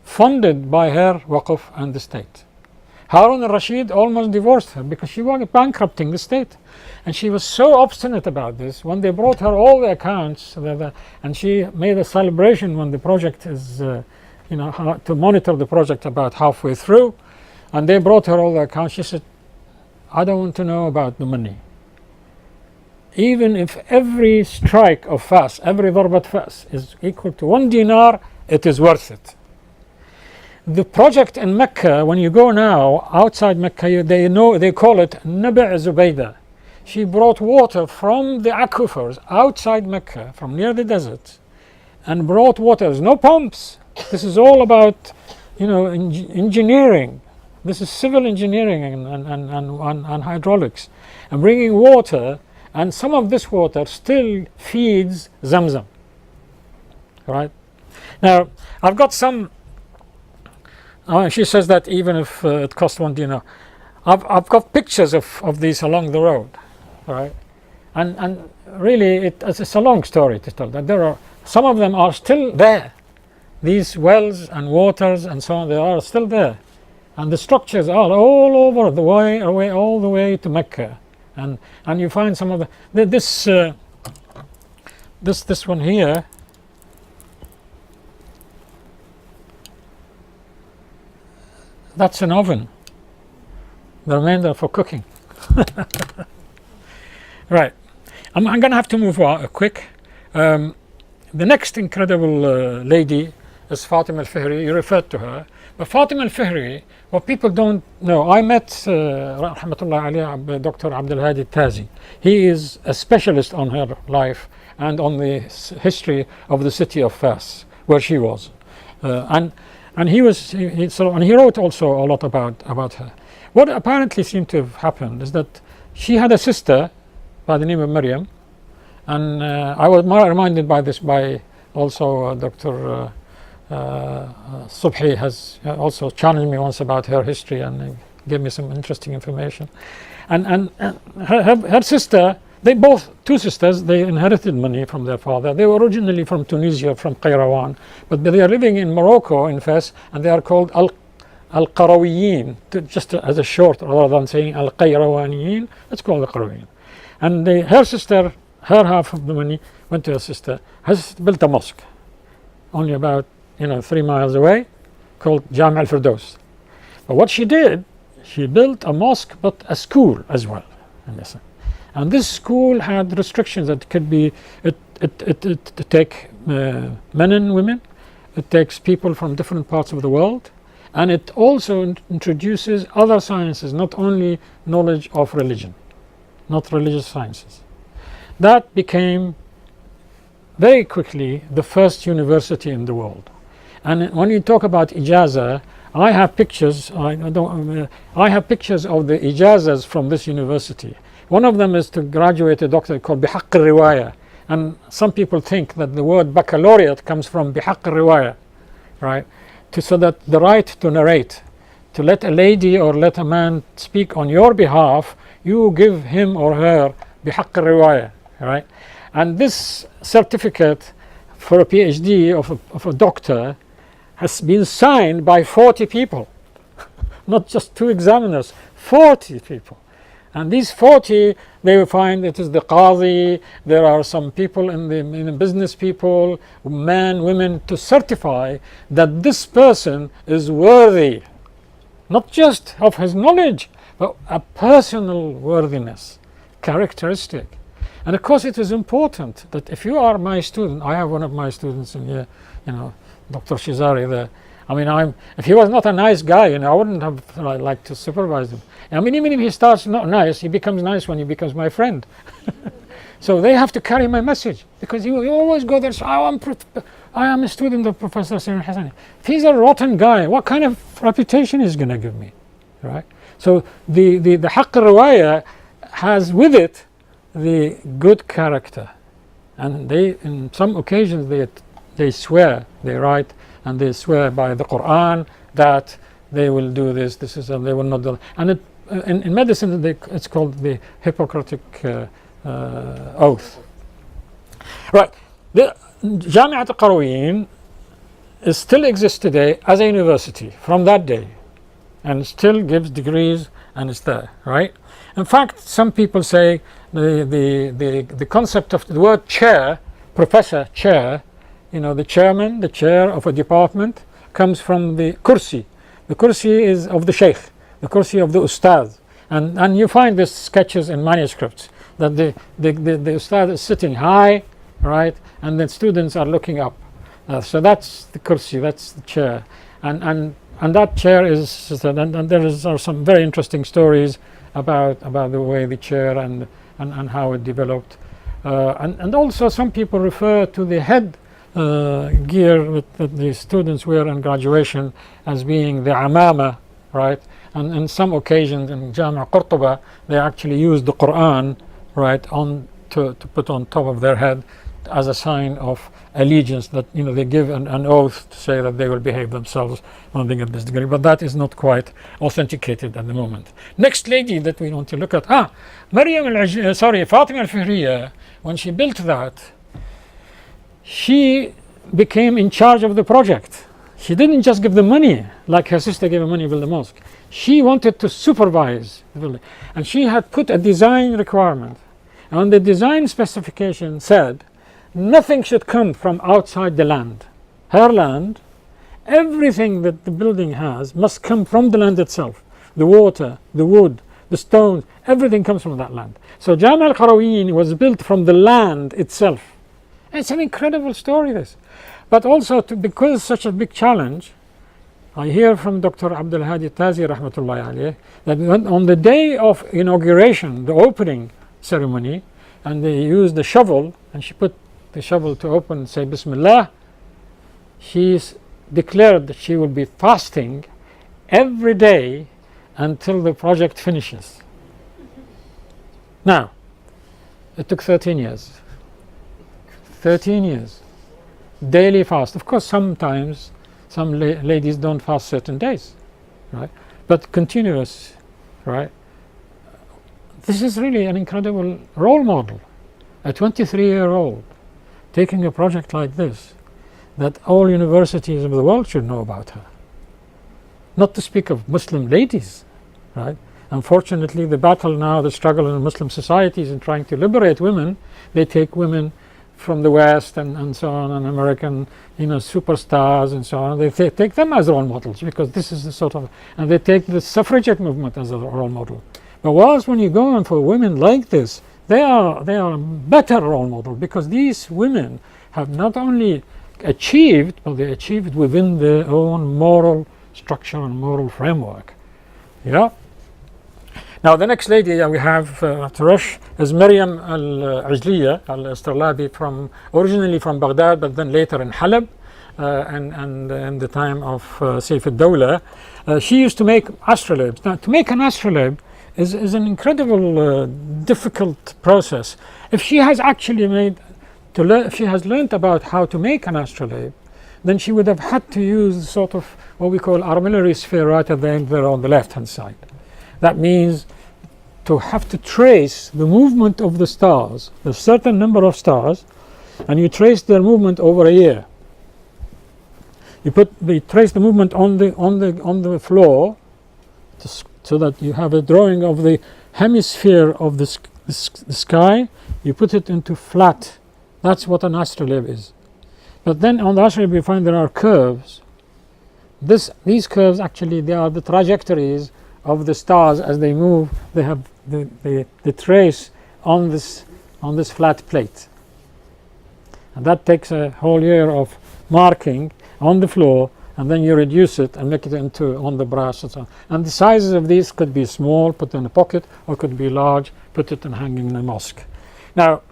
funded by her waqf and the state. Harun al-Rashid almost divorced her because she was bankrupting the state. And she was so obstinate about this, when they brought her all the accounts, and she made a celebration when the project is, to monitor the project about halfway through, and they brought her all the accounts, she said, I don't want to know about the money. Even if every strike of fas, every darbat fas is equal to 1 dinar, it is worth it. The project in Mecca, when you go now outside Mecca, they call it Nabi' Zubaydah. She brought water from the aquifers outside Mecca, from near the desert, and brought water. There's no pumps. This is all about, engineering. This is civil engineering and hydraulics, and bringing water. And some of this water still feeds Zamzam. Right? Now, I've got some. She says that even if it costs 1 dinar, I've got pictures of these along the road, right? And really, it's a long story to tell. That there are some of them are still there. These wells and waters and so on, they are still there, and the structures are all over the way, all the way to Mecca, and you find some of this one here. That's an oven. The remainder for cooking. Right. I'm going to have to move quick. The next incredible lady is Fatima Ferry. You referred to her. But Fatima Ferry, what people don't know, I met Rahmatullah alayhi, Dr. Abdul Hadi Tazi. He is a specialist on her life and on the history of the city of Fas, where she was. And he wrote also a lot about her. What apparently seemed to have happened is that she had a sister by the name of Maryam, and I was reminded by this by also Dr. Subhi has also challenged me once about her history and gave me some interesting information. And her sister, two sisters, they inherited money from their father. They were originally from Tunisia, from Qayrawan, but they are living in Morocco, in Fes, and they are called Al-Qarawiyyin, just as a short, rather than saying Al-Qayrawaniyin, it's called Al-Qarawiyyin. And her sister, her half of the money went to her sister, has built a mosque, only about 3 miles away, called Jami' al-Firdaus. But what she did, She built a mosque, but a school as well. And this school had restrictions that could be, it take men and women, it takes people from different parts of the world, and it also introduces other sciences, not only knowledge of religion, not religious sciences. That became very quickly the first university in the world. And when you talk about ijaza, I have pictures. I have pictures of the ijazas from this university. One of them is to graduate a doctorate called بحق الرواية, and some people think that the word baccalaureate comes from بحق الرواية, right? So that the right to narrate, to let a lady or let a man speak on your behalf, you give him or her بحق الرواية, right? And this certificate for a PhD of a doctor has been signed by 40 people, not just 2 examiners, 40 people. And these 40, they will find it is the qadi, there are some people in the business people, men, women, to certify that this person is worthy, not just of his knowledge, but a personal worthiness, characteristic. And of course it is important that if you are my student, I have one of my students in here, Dr. Shizari there. I mean, if he was not a nice guy, I wouldn't have liked to supervise him. I mean, even if he starts not nice, he becomes nice when he becomes my friend. So they have to carry my message, because you always go there, so I am a student of Professor Salim Al-Hassani. If he's a rotten guy, what kind of reputation is going to give me, right? So the Haqq al-Riwaya has with it the good character, and they, in some occasions, they swear, they write, and they swear by the Quran that they will do this, and they will not do. And in medicine, it's called the Hippocratic Oath. Right. The Jami'at al-Qarawiyyin still exists today as a university from that day, and still gives degrees, and it's there, right? In fact, some people say the concept of the word chair, professor, chair, the chairman, the chair of a department, comes from the kursi. The kursi is of the sheikh, the kursi of the ustad. And you find these sketches in manuscripts, that the ustad is sitting high, right, and the students are looking up. So that's the kursi, that's the chair. And that chair is, and there are some very interesting stories about the way the chair and how it developed. And also some people refer to the head gear that the students wear in graduation as being the amama, right? And in some occasions in Jami'ah Cordoba, they actually use the Quran, right, to put on top of their head as a sign of allegiance, that they give an oath to say that they will behave themselves when they get this degree. But that is not quite authenticated at the moment. Next lady that we want to look at, Fatima Ferry, when she built that, she became in charge of the project. She didn't just give the money like her sister gave her money to build the mosque. She wanted to supervise the building, and she had put a design requirement, and the design specification said nothing should come from outside the land. Her land, everything that the building has must come from the land itself. The water, the wood, the stones, everything comes from that land. So Jami' al-Qarawiyyin was built from the land itself. It's an incredible story, this. But also, because it's such a big challenge, I hear from Dr. Abdul Hadi Tazi, rahmatullahi alayh, that on the day of inauguration, the opening ceremony, and they used the shovel, and she put the shovel to open and say Bismillah, she's declared that she will be fasting every day until the project finishes. Now, it took 13 years. 13 years. Daily fast. Of course, sometimes some ladies don't fast certain days, right? But continuous, right? This is really an incredible role model. A 23-year-old taking a project like this, that all universities of the world should know about her. Not to speak of Muslim ladies, right? Unfortunately, the battle now, the struggle in Muslim societies in trying to liberate women, they take women from the West and so on, and American, superstars and so on. They take them as role models, because this is the sort of, and they take the suffragette movement as a role model. But whilst when you go on for women like this, they are a better role model, because these women have not only achieved, but they achieved within their own moral structure and moral framework. Yeah. Now the next lady we have Tarash is Maryam al-Ajliya al-Astralabi, originally from Baghdad, but then later in Halab, and in the time of Saif al-Dawla. She used to make astrolabes. Now to make an astrolabe is an incredible difficult process. If she has actually if she has learned about how to make an astrolabe, then she would have had to use sort of what we call armillary sphere right at the end there on the left hand side. That means to have to trace the movement of the stars, a certain number of stars, and you trace their movement over a year. You trace the movement on the floor, so that you have a drawing of the hemisphere of the sky. You put it into flat. That's what an astrolabe is. But then on the astrolabe you find there are curves. These curves actually, they are the trajectories of the stars as they move. They have the trace on this flat plate, and that takes a whole year of marking on the floor, and then you reduce it and make it into on the brass and so on. And the sizes of these could be small, put in a pocket, or could be large, put it and hanging in a mosque. Now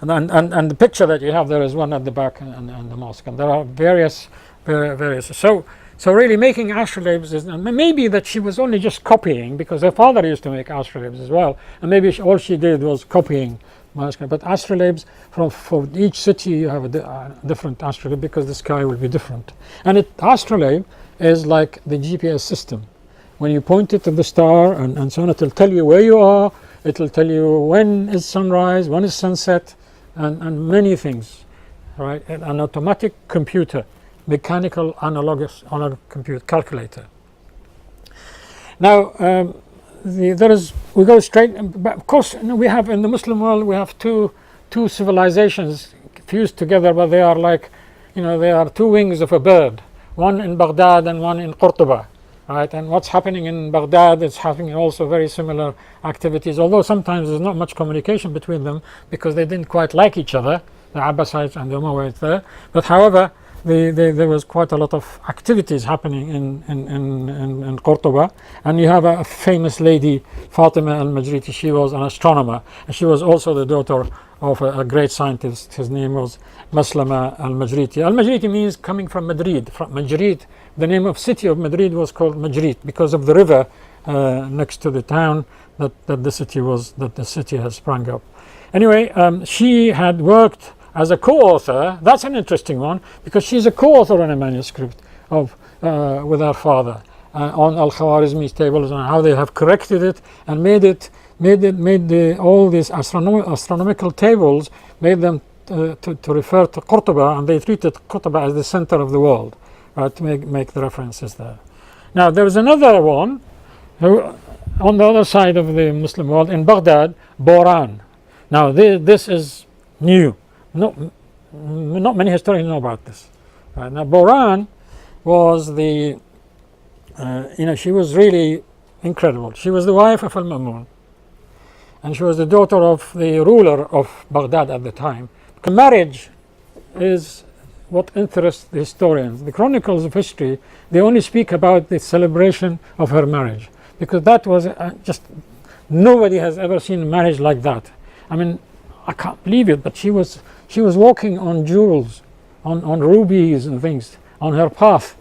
and the picture that you have there is one at the back and the mosque, and there are various. So really making astrolabes is, and maybe that she was only just copying, because her father used to make astrolabes as well, and maybe all she did was copying manuscript. But astrolabes, for each city you have a different astrolabe, because the sky will be different. And astrolabe is like the GPS system. When you point it to the star and so on, it will tell you where you are, it will tell you when is sunrise, when is sunset, and many things, right? An automatic computer, mechanical analog computer calculator. Now we go straight, but of course we have in the Muslim world we have two civilizations fused together, but they are like, they are two wings of a bird, one in Baghdad and one in Cordoba, right? And what's happening in Baghdad is happening also very similar activities, although sometimes there's not much communication between them because they didn't quite like each other, the Abbasites and the Umayyads there. But however, there was quite a lot of activities happening in Cordoba, and you have a famous lady, Fatima al-Majriti. She was an astronomer, and she was also the daughter of a great scientist. His name was Maslama al-Majriti. Al-Majriti means coming from Madrid. From Madrid, the name of city of Madrid was called Madrid because of the river next to the town that the city has sprung up. Anyway, she had worked as a co-author. That's an interesting one, because she's a co-author on a manuscript with her father on Al-Khwarizmi's tables, and how they have corrected it and made all these astronomical tables, made them to refer to Cordoba, and they treated Cordoba as the center of the world, right, to make the references there. Now there is another one on the other side of the Muslim world in Baghdad, Boran. Now this is new. Not many historians know about this. Now Boran was she was really incredible. She was the wife of Al-Ma'mun, and she was the daughter of the ruler of Baghdad at the time. The marriage is what interests the historians. The chronicles of history, they only speak about the celebration of her marriage, because that was just, nobody has ever seen a marriage like that. I mean, I can't believe it, but she was walking on jewels, on rubies and things on her path.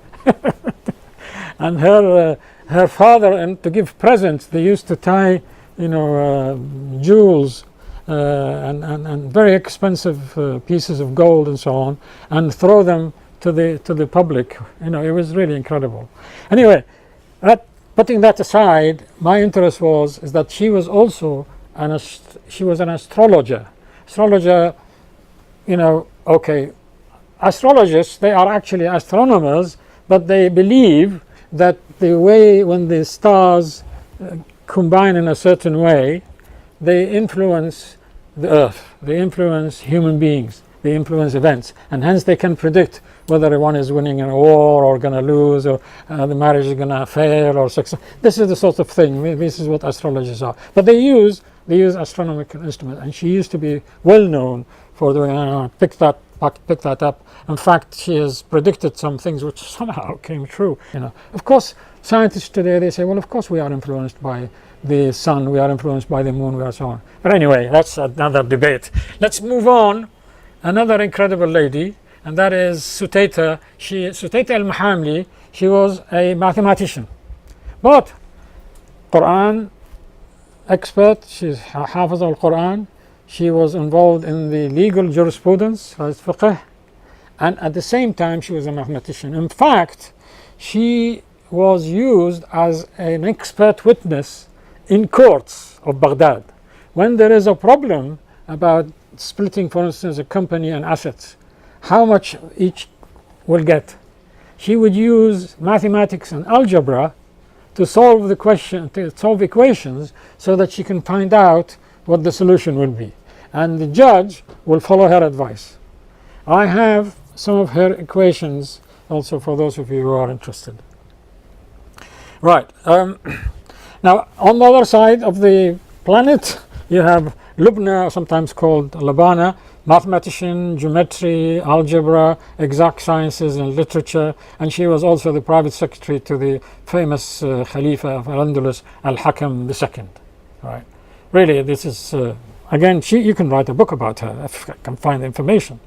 And her father, and to give presents, they used to tie jewels and very expensive pieces of gold and so on, and throw them to the public. It was really incredible. Anyway, putting that aside, my interest is that she was also she was an astrologer. Astrologer, astrologists, they are actually astronomers, but they believe that the way when the stars combine in a certain way, they influence the earth. they influence human beings, they influence events, and hence they can predict whether one is winning in a war or going to lose, or the marriage is going to fail or success. This is the sort of thing. This is what astrologers are. But they use astronomical instruments, and she used to be well known for doing pick that up. In fact, she has predicted some things which somehow came true. Of course, scientists today, they say, well, of course we are influenced by the sun, we are influenced by the moon, we are so on. But anyway, that's another debate. Let's move on. Another incredible lady, and that is Sutayta. Sutayta al-Mahamli, she was a mathematician, but Quran expert. She's Hafiz al-Quran. She was involved in the legal jurisprudence, fiqh, and at the same time she was a mathematician. In fact, she was used as an expert witness in courts of Baghdad. When there is a problem about splitting, for instance, a company and assets, how much each will get, she would use mathematics and algebra to solve the question, to solve equations, so that she can find out what the solution will be, and the judge will follow her advice. I have some of her equations also for those of you who are interested. Right. Now, on the other side of the planet, you have Lubna, sometimes called Labana, mathematician, geometry, algebra, exact sciences and literature, and she was also the private secretary to the famous Khalifa of Al-Andalus, Al-Hakam II. Right. Really, this is, again, you can write a book about her if I can find the information.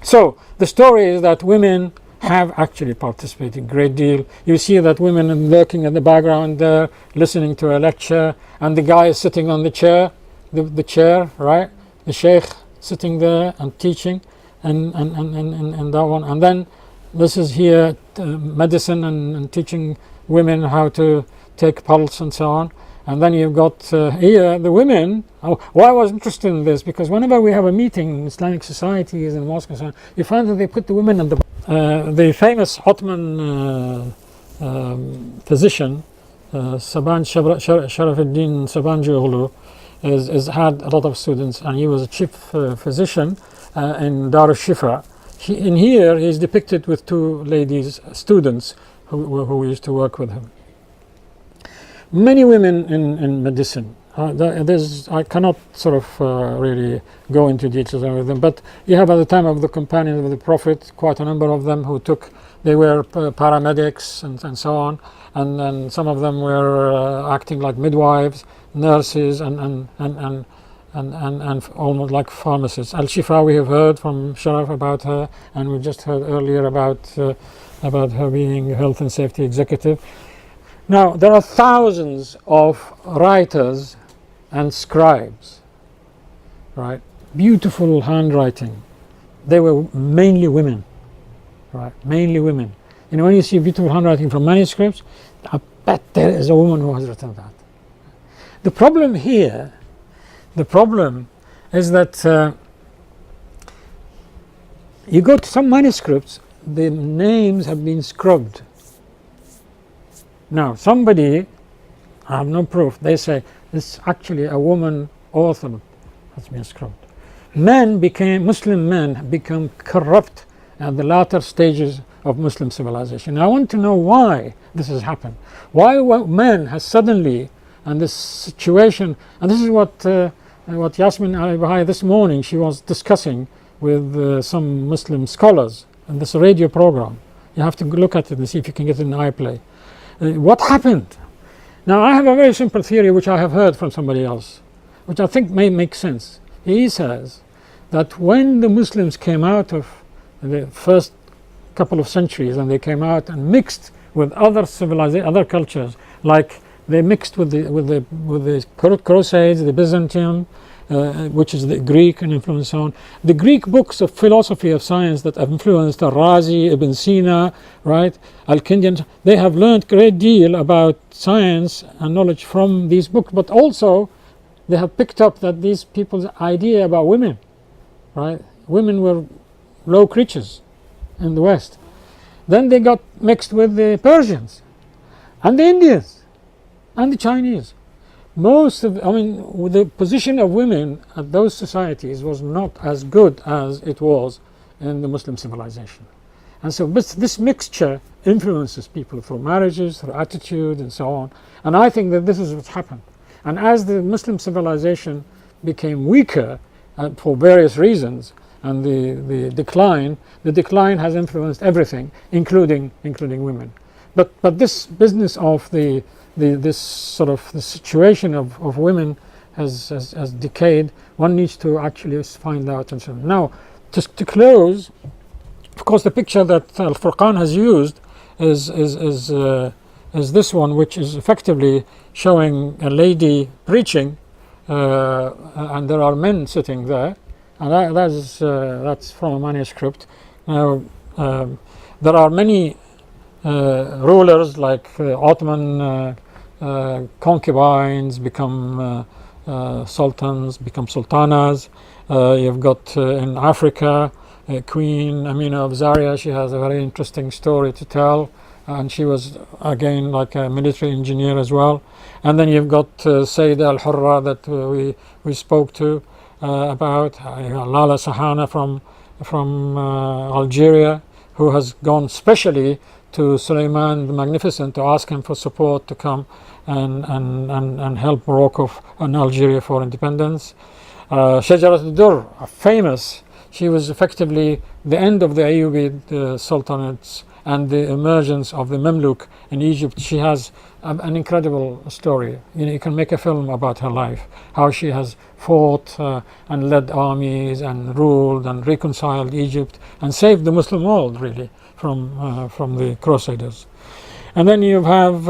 So, the story is that women have actually participated a great deal. You see that women are lurking in the background there, listening to a lecture, and the guy is sitting on the chair, the chair, right? The sheikh sitting there and teaching, and that one. And then this is here medicine and teaching women how to take pulse and so on. And then you've got here the women. Why I was interested in this, because whenever we have a meeting in Islamic societies and mosques and so on, you find that they put the women at the famous Ottoman physician, Sharafuddin Sabanjoglu, has had a lot of students, and he was a chief physician in Dar al-Shifa. In here, he's depicted with two ladies, students, who used to work with him. Many women in medicine. I cannot sort of really go into details with them, but you have at the time of the companions of the Prophet quite a number of them they were paramedics and so on, and some of them were acting like midwives, nurses, and almost like pharmacists. Al-Shifa, we have heard from Sharaf about her, and we just heard earlier about her being health and safety executive. Now, there are thousands of writers and scribes, right? Beautiful handwriting. They were mainly women, right? Mainly women. When you see beautiful handwriting from manuscripts, I bet there is a woman who has written that. The problem here, is that you go to some manuscripts, the names have been scrubbed. Now, somebody, I have no proof, they say it's actually a woman author has been scrubbed. Muslim men became corrupt at the latter stages of Muslim civilization. Now, I want to know why this has happened. Why men has suddenly, and this situation, and this is what Yasmin Ali-Bahai this morning, she was discussing with some Muslim scholars in this radio program. You have to look at it and see if you can get it in iPlay. What happened? Now, I have a very simple theory which I have heard from somebody else, which I think may make sense. He says that when the Muslims came out of the first couple of centuries, and they came out and mixed with other civilizations, other cultures, like they mixed with the Crusades, the Byzantium, which is the Greek and influence on the Greek books of philosophy of science that have influenced Al-Razi, Ibn Sina, right, Al-Kindian. They have learned a great deal about science and knowledge from these books, but also they have picked up that these people's idea about women, right, women were low creatures in the West. Then they got mixed with the Persians and the Indians and the Chinese. the position of women at those societies was not as good as it was in the Muslim civilization. And so this mixture influences people through marriages, through attitude, and so on. And I think that this is what's happened. And as the Muslim civilization became weaker for various reasons, and the decline has influenced everything, including women. But this business of this situation of women has decayed. One needs to actually find out and so on. Now, to close, of course, the picture that Al-Furqān has used is this one, which is effectively showing a lady preaching, and there are men sitting there, and that's from a manuscript. Now, there are many rulers, like Ottoman concubines become sultans, become sultanas. You've got in Africa Queen Amina of Zaria. She has a very interesting story to tell, and she was again like a military engineer as well. And then you've got Sayyidah Al-Hurra that we spoke to about, Lala Sahana from Algeria, who has gone specially to Suleiman the Magnificent to ask him for support to come and help Morocco and Algeria for independence. Shajarat al-Dur, famous. She was effectively the end of the Ayyubid sultanates and the emergence of the Mamluk in Egypt. She has an incredible story. You can make a film about her life, how she has fought and led armies and ruled and reconciled Egypt and saved the Muslim world really from the Crusaders. And then you have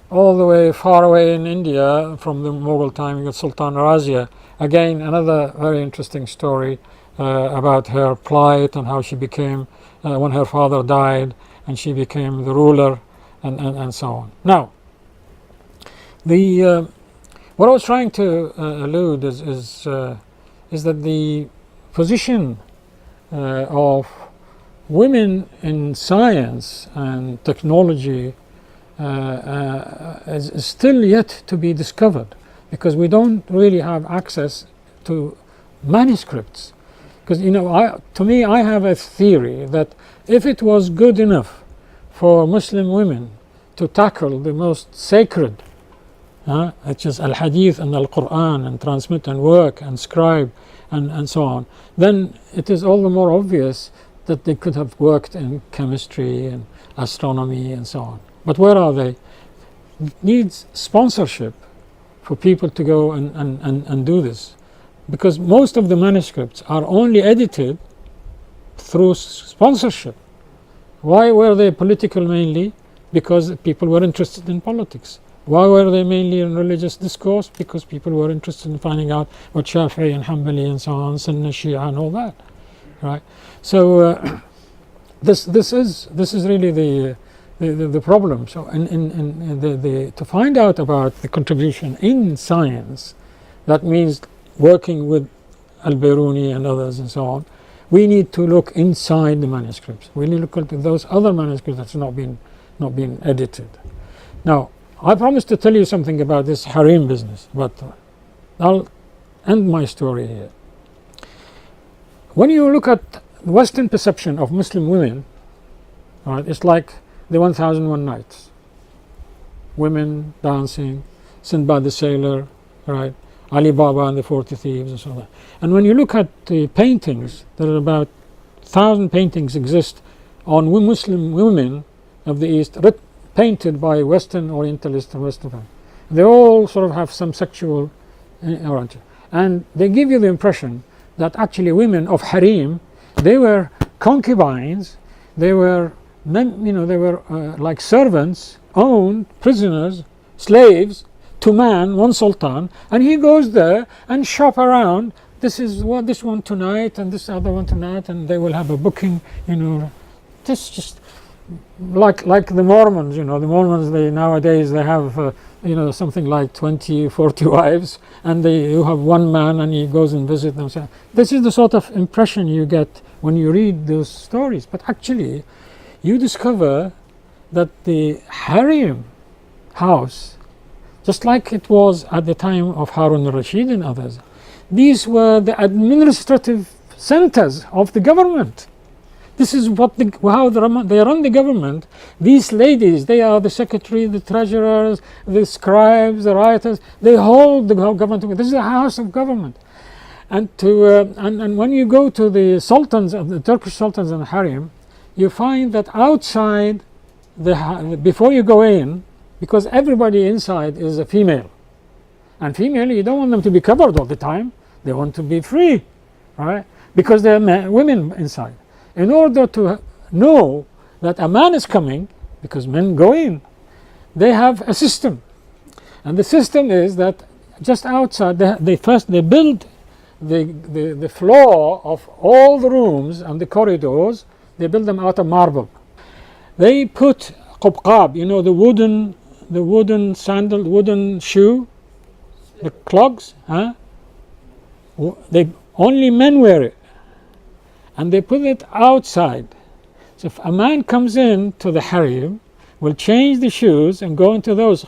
all the way far away in India from the Mughal time, you got Sultan Razia. Again, another very interesting story about her plight and how she became, when her father died, and she became the ruler, and so on. Now, what I was trying to allude is that the position of women in science and technology is still yet to be discovered, because we don't really have access to manuscripts. Because to me, I have a theory that if it was good enough for Muslim women to tackle the most sacred, which is Al-Hadith and Al-Qur'an, and transmit and work and scribe and so on, then it is all the more obvious that they could have worked in chemistry and astronomy and so on. But where are they? It needs sponsorship for people to go and do this, because most of the manuscripts are only edited through sponsorship. Why were they political mainly? Because people were interested in politics. Why were they mainly in religious discourse? Because people were interested in finding out what Shafi'i and Hanbali and so on, Sunni, Shia and all that, right? So this is really the problem. So to find out about the contribution in science, that means working with Al-Biruni and others and so on, we need to look inside the manuscripts. We need to look at those other manuscripts that's not been edited. Now, I promised to tell you something about this harem business, but I'll end my story here. When you look at the Western perception of Muslim women, right, it's like the 1001 Nights. Women dancing, Sinbad the Sailor, right, Ali Baba and the 40 Thieves and so on. And when you look at the paintings, there are about 1,000 paintings exist on Muslim women of the East, painted by Western Orientalists and Western people. They all sort of have some sexual origin. And they give you the impression that actually women of harem, they were concubines, they were like servants, owned, prisoners, slaves to one sultan, and he goes there and shop around. This one tonight and this other one tonight, and they will have a booking. This just like the Mormons. The Mormons, nowadays they have something like 20, 40 wives, and you have one man and he goes and visits them. So this is the sort of impression you get when you read those stories. But actually, you discover that the harem house just like it was at the time of Harun al-Rashid and others. These were the administrative centers of the government. This is how they run the government. These ladies, they are the secretary, the treasurers, the scribes, the writers. They hold the government. This is a house of government. And when you go to the sultans, the Turkish sultans and harem, you find that outside, before you go in, because everybody inside is a female, and female, you don't want them to be covered all the time. They want to be free, right? Because there are women inside. In order to know that a man is coming, because men go in, they have a system. And the system is that just outside, they build the floor of all the rooms and the corridors, they build them out of marble. They put qubqab, you know, the wooden sandal, wooden shoe, the clogs, huh? Only men wear it. And they put it outside. So if a man comes in to the harem, will change the shoes and go into those,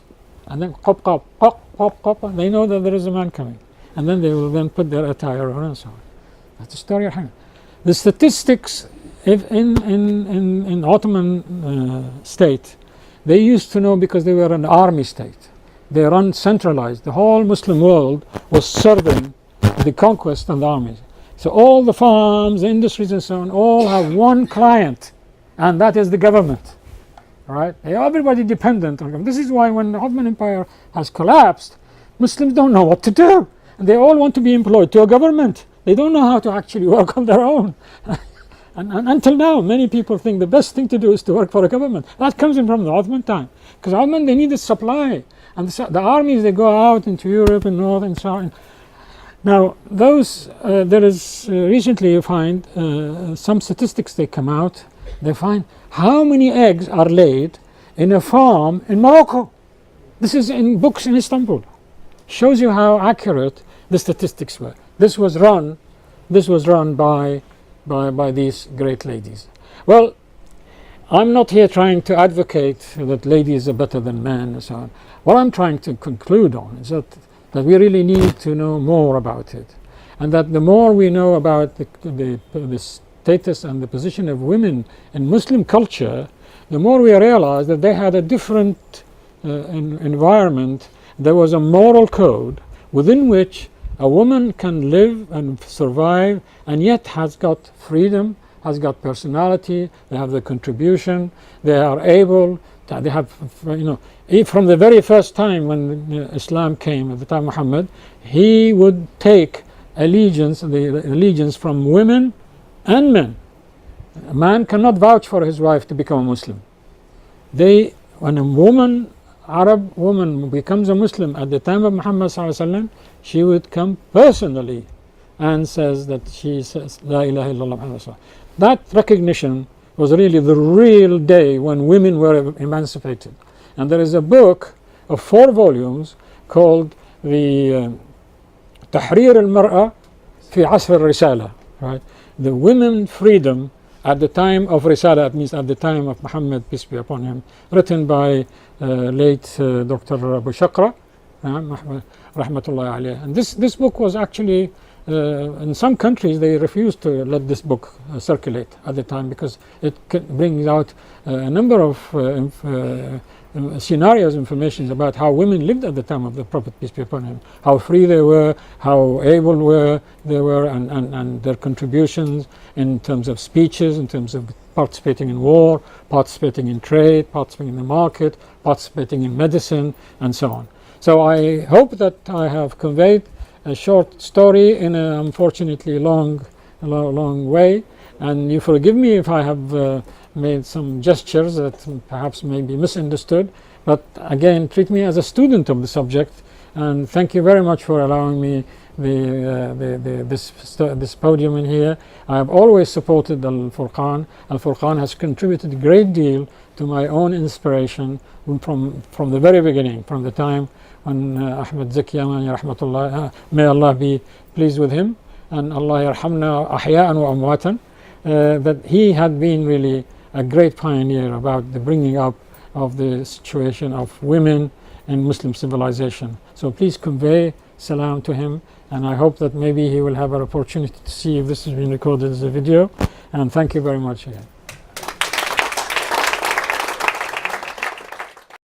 and then qop, qop, qop, qop, qop, they know that there is a man coming. And then they will then put their attire on and so on. That's the story of harem. The statistics in Ottoman state, they used to know because they were an army state. They run centralized. The whole Muslim world was serving the conquest and the armies. So all the farms, industries and so on, all have one client, and that is the government, right? Everybody dependent on government. This is why when the Ottoman Empire has collapsed, Muslims don't know what to do. And they all want to be employed to a government. They don't know how to actually work on their own. and until now, many people think the best thing to do is to work for a government. That comes in from the Ottoman time. Because Ottoman, they needed supply. And the armies, they go out into Europe and North and so on. Now, there is recently you find some statistics they come out. They find how many eggs are laid in a farm in Morocco. This is in books in Istanbul. Shows you how accurate the statistics were. This was run by these great ladies. Well, I'm not here trying to advocate that ladies are better than men and so on. What I'm trying to conclude on is that we really need to know more about it, and that the more we know about the status and the position of women in Muslim culture, the more we realize that they had a different environment. There was a moral code within which a woman can live and survive, and yet has got freedom, has got personality, they have the contribution, they are able, they have, you know, from the very first time when Islam came, at the time of Muhammad, he would take the allegiance from women and men. A man cannot vouch for his wife to become a Muslim. When a Arab woman becomes a Muslim at the time of Muhammad ﷺ, she would come personally and says that she says La ilaha illallah Muhammad Rasulullah. That recognition was really the real day when women were emancipated. And there is a book of 4 volumes called the Tahrir al-Mar'a fi Asr al-Risala, right? The women freedom at the time of Risala, it means at the time of Muhammad, peace be upon him, written by late Dr. Abu Shakra, rahmatullahi alayhi. And this book was actually, in some countries they refused to let this book circulate at the time, because it brings out a number of scenarios, information about how women lived at the time of the Prophet, peace be upon him, how free they were, how able they were, and their contributions in terms of speeches, in terms of participating in war, participating in trade, participating in the market, participating in medicine, and so on. So I hope that I have conveyed a short story in an unfortunately long way, and you forgive me if I have made some gestures that perhaps may be misunderstood, but again, treat me as a student of the subject, and thank you very much for allowing me this podium in here. I have always supported Al-Furqan. Al-Furqan has contributed a great deal to my own inspiration from the very beginning, from the time when Ahmed Zaki Yamani rahmatullah, may Allah be pleased with him, and Allah yarhamna ahya'an wa amwatan, that he had been really a great pioneer about the bringing up of the situation of women in Muslim civilization. So please convey salam to him, and I hope that maybe he will have an opportunity to see if this has been recorded as a video. And thank you very much again.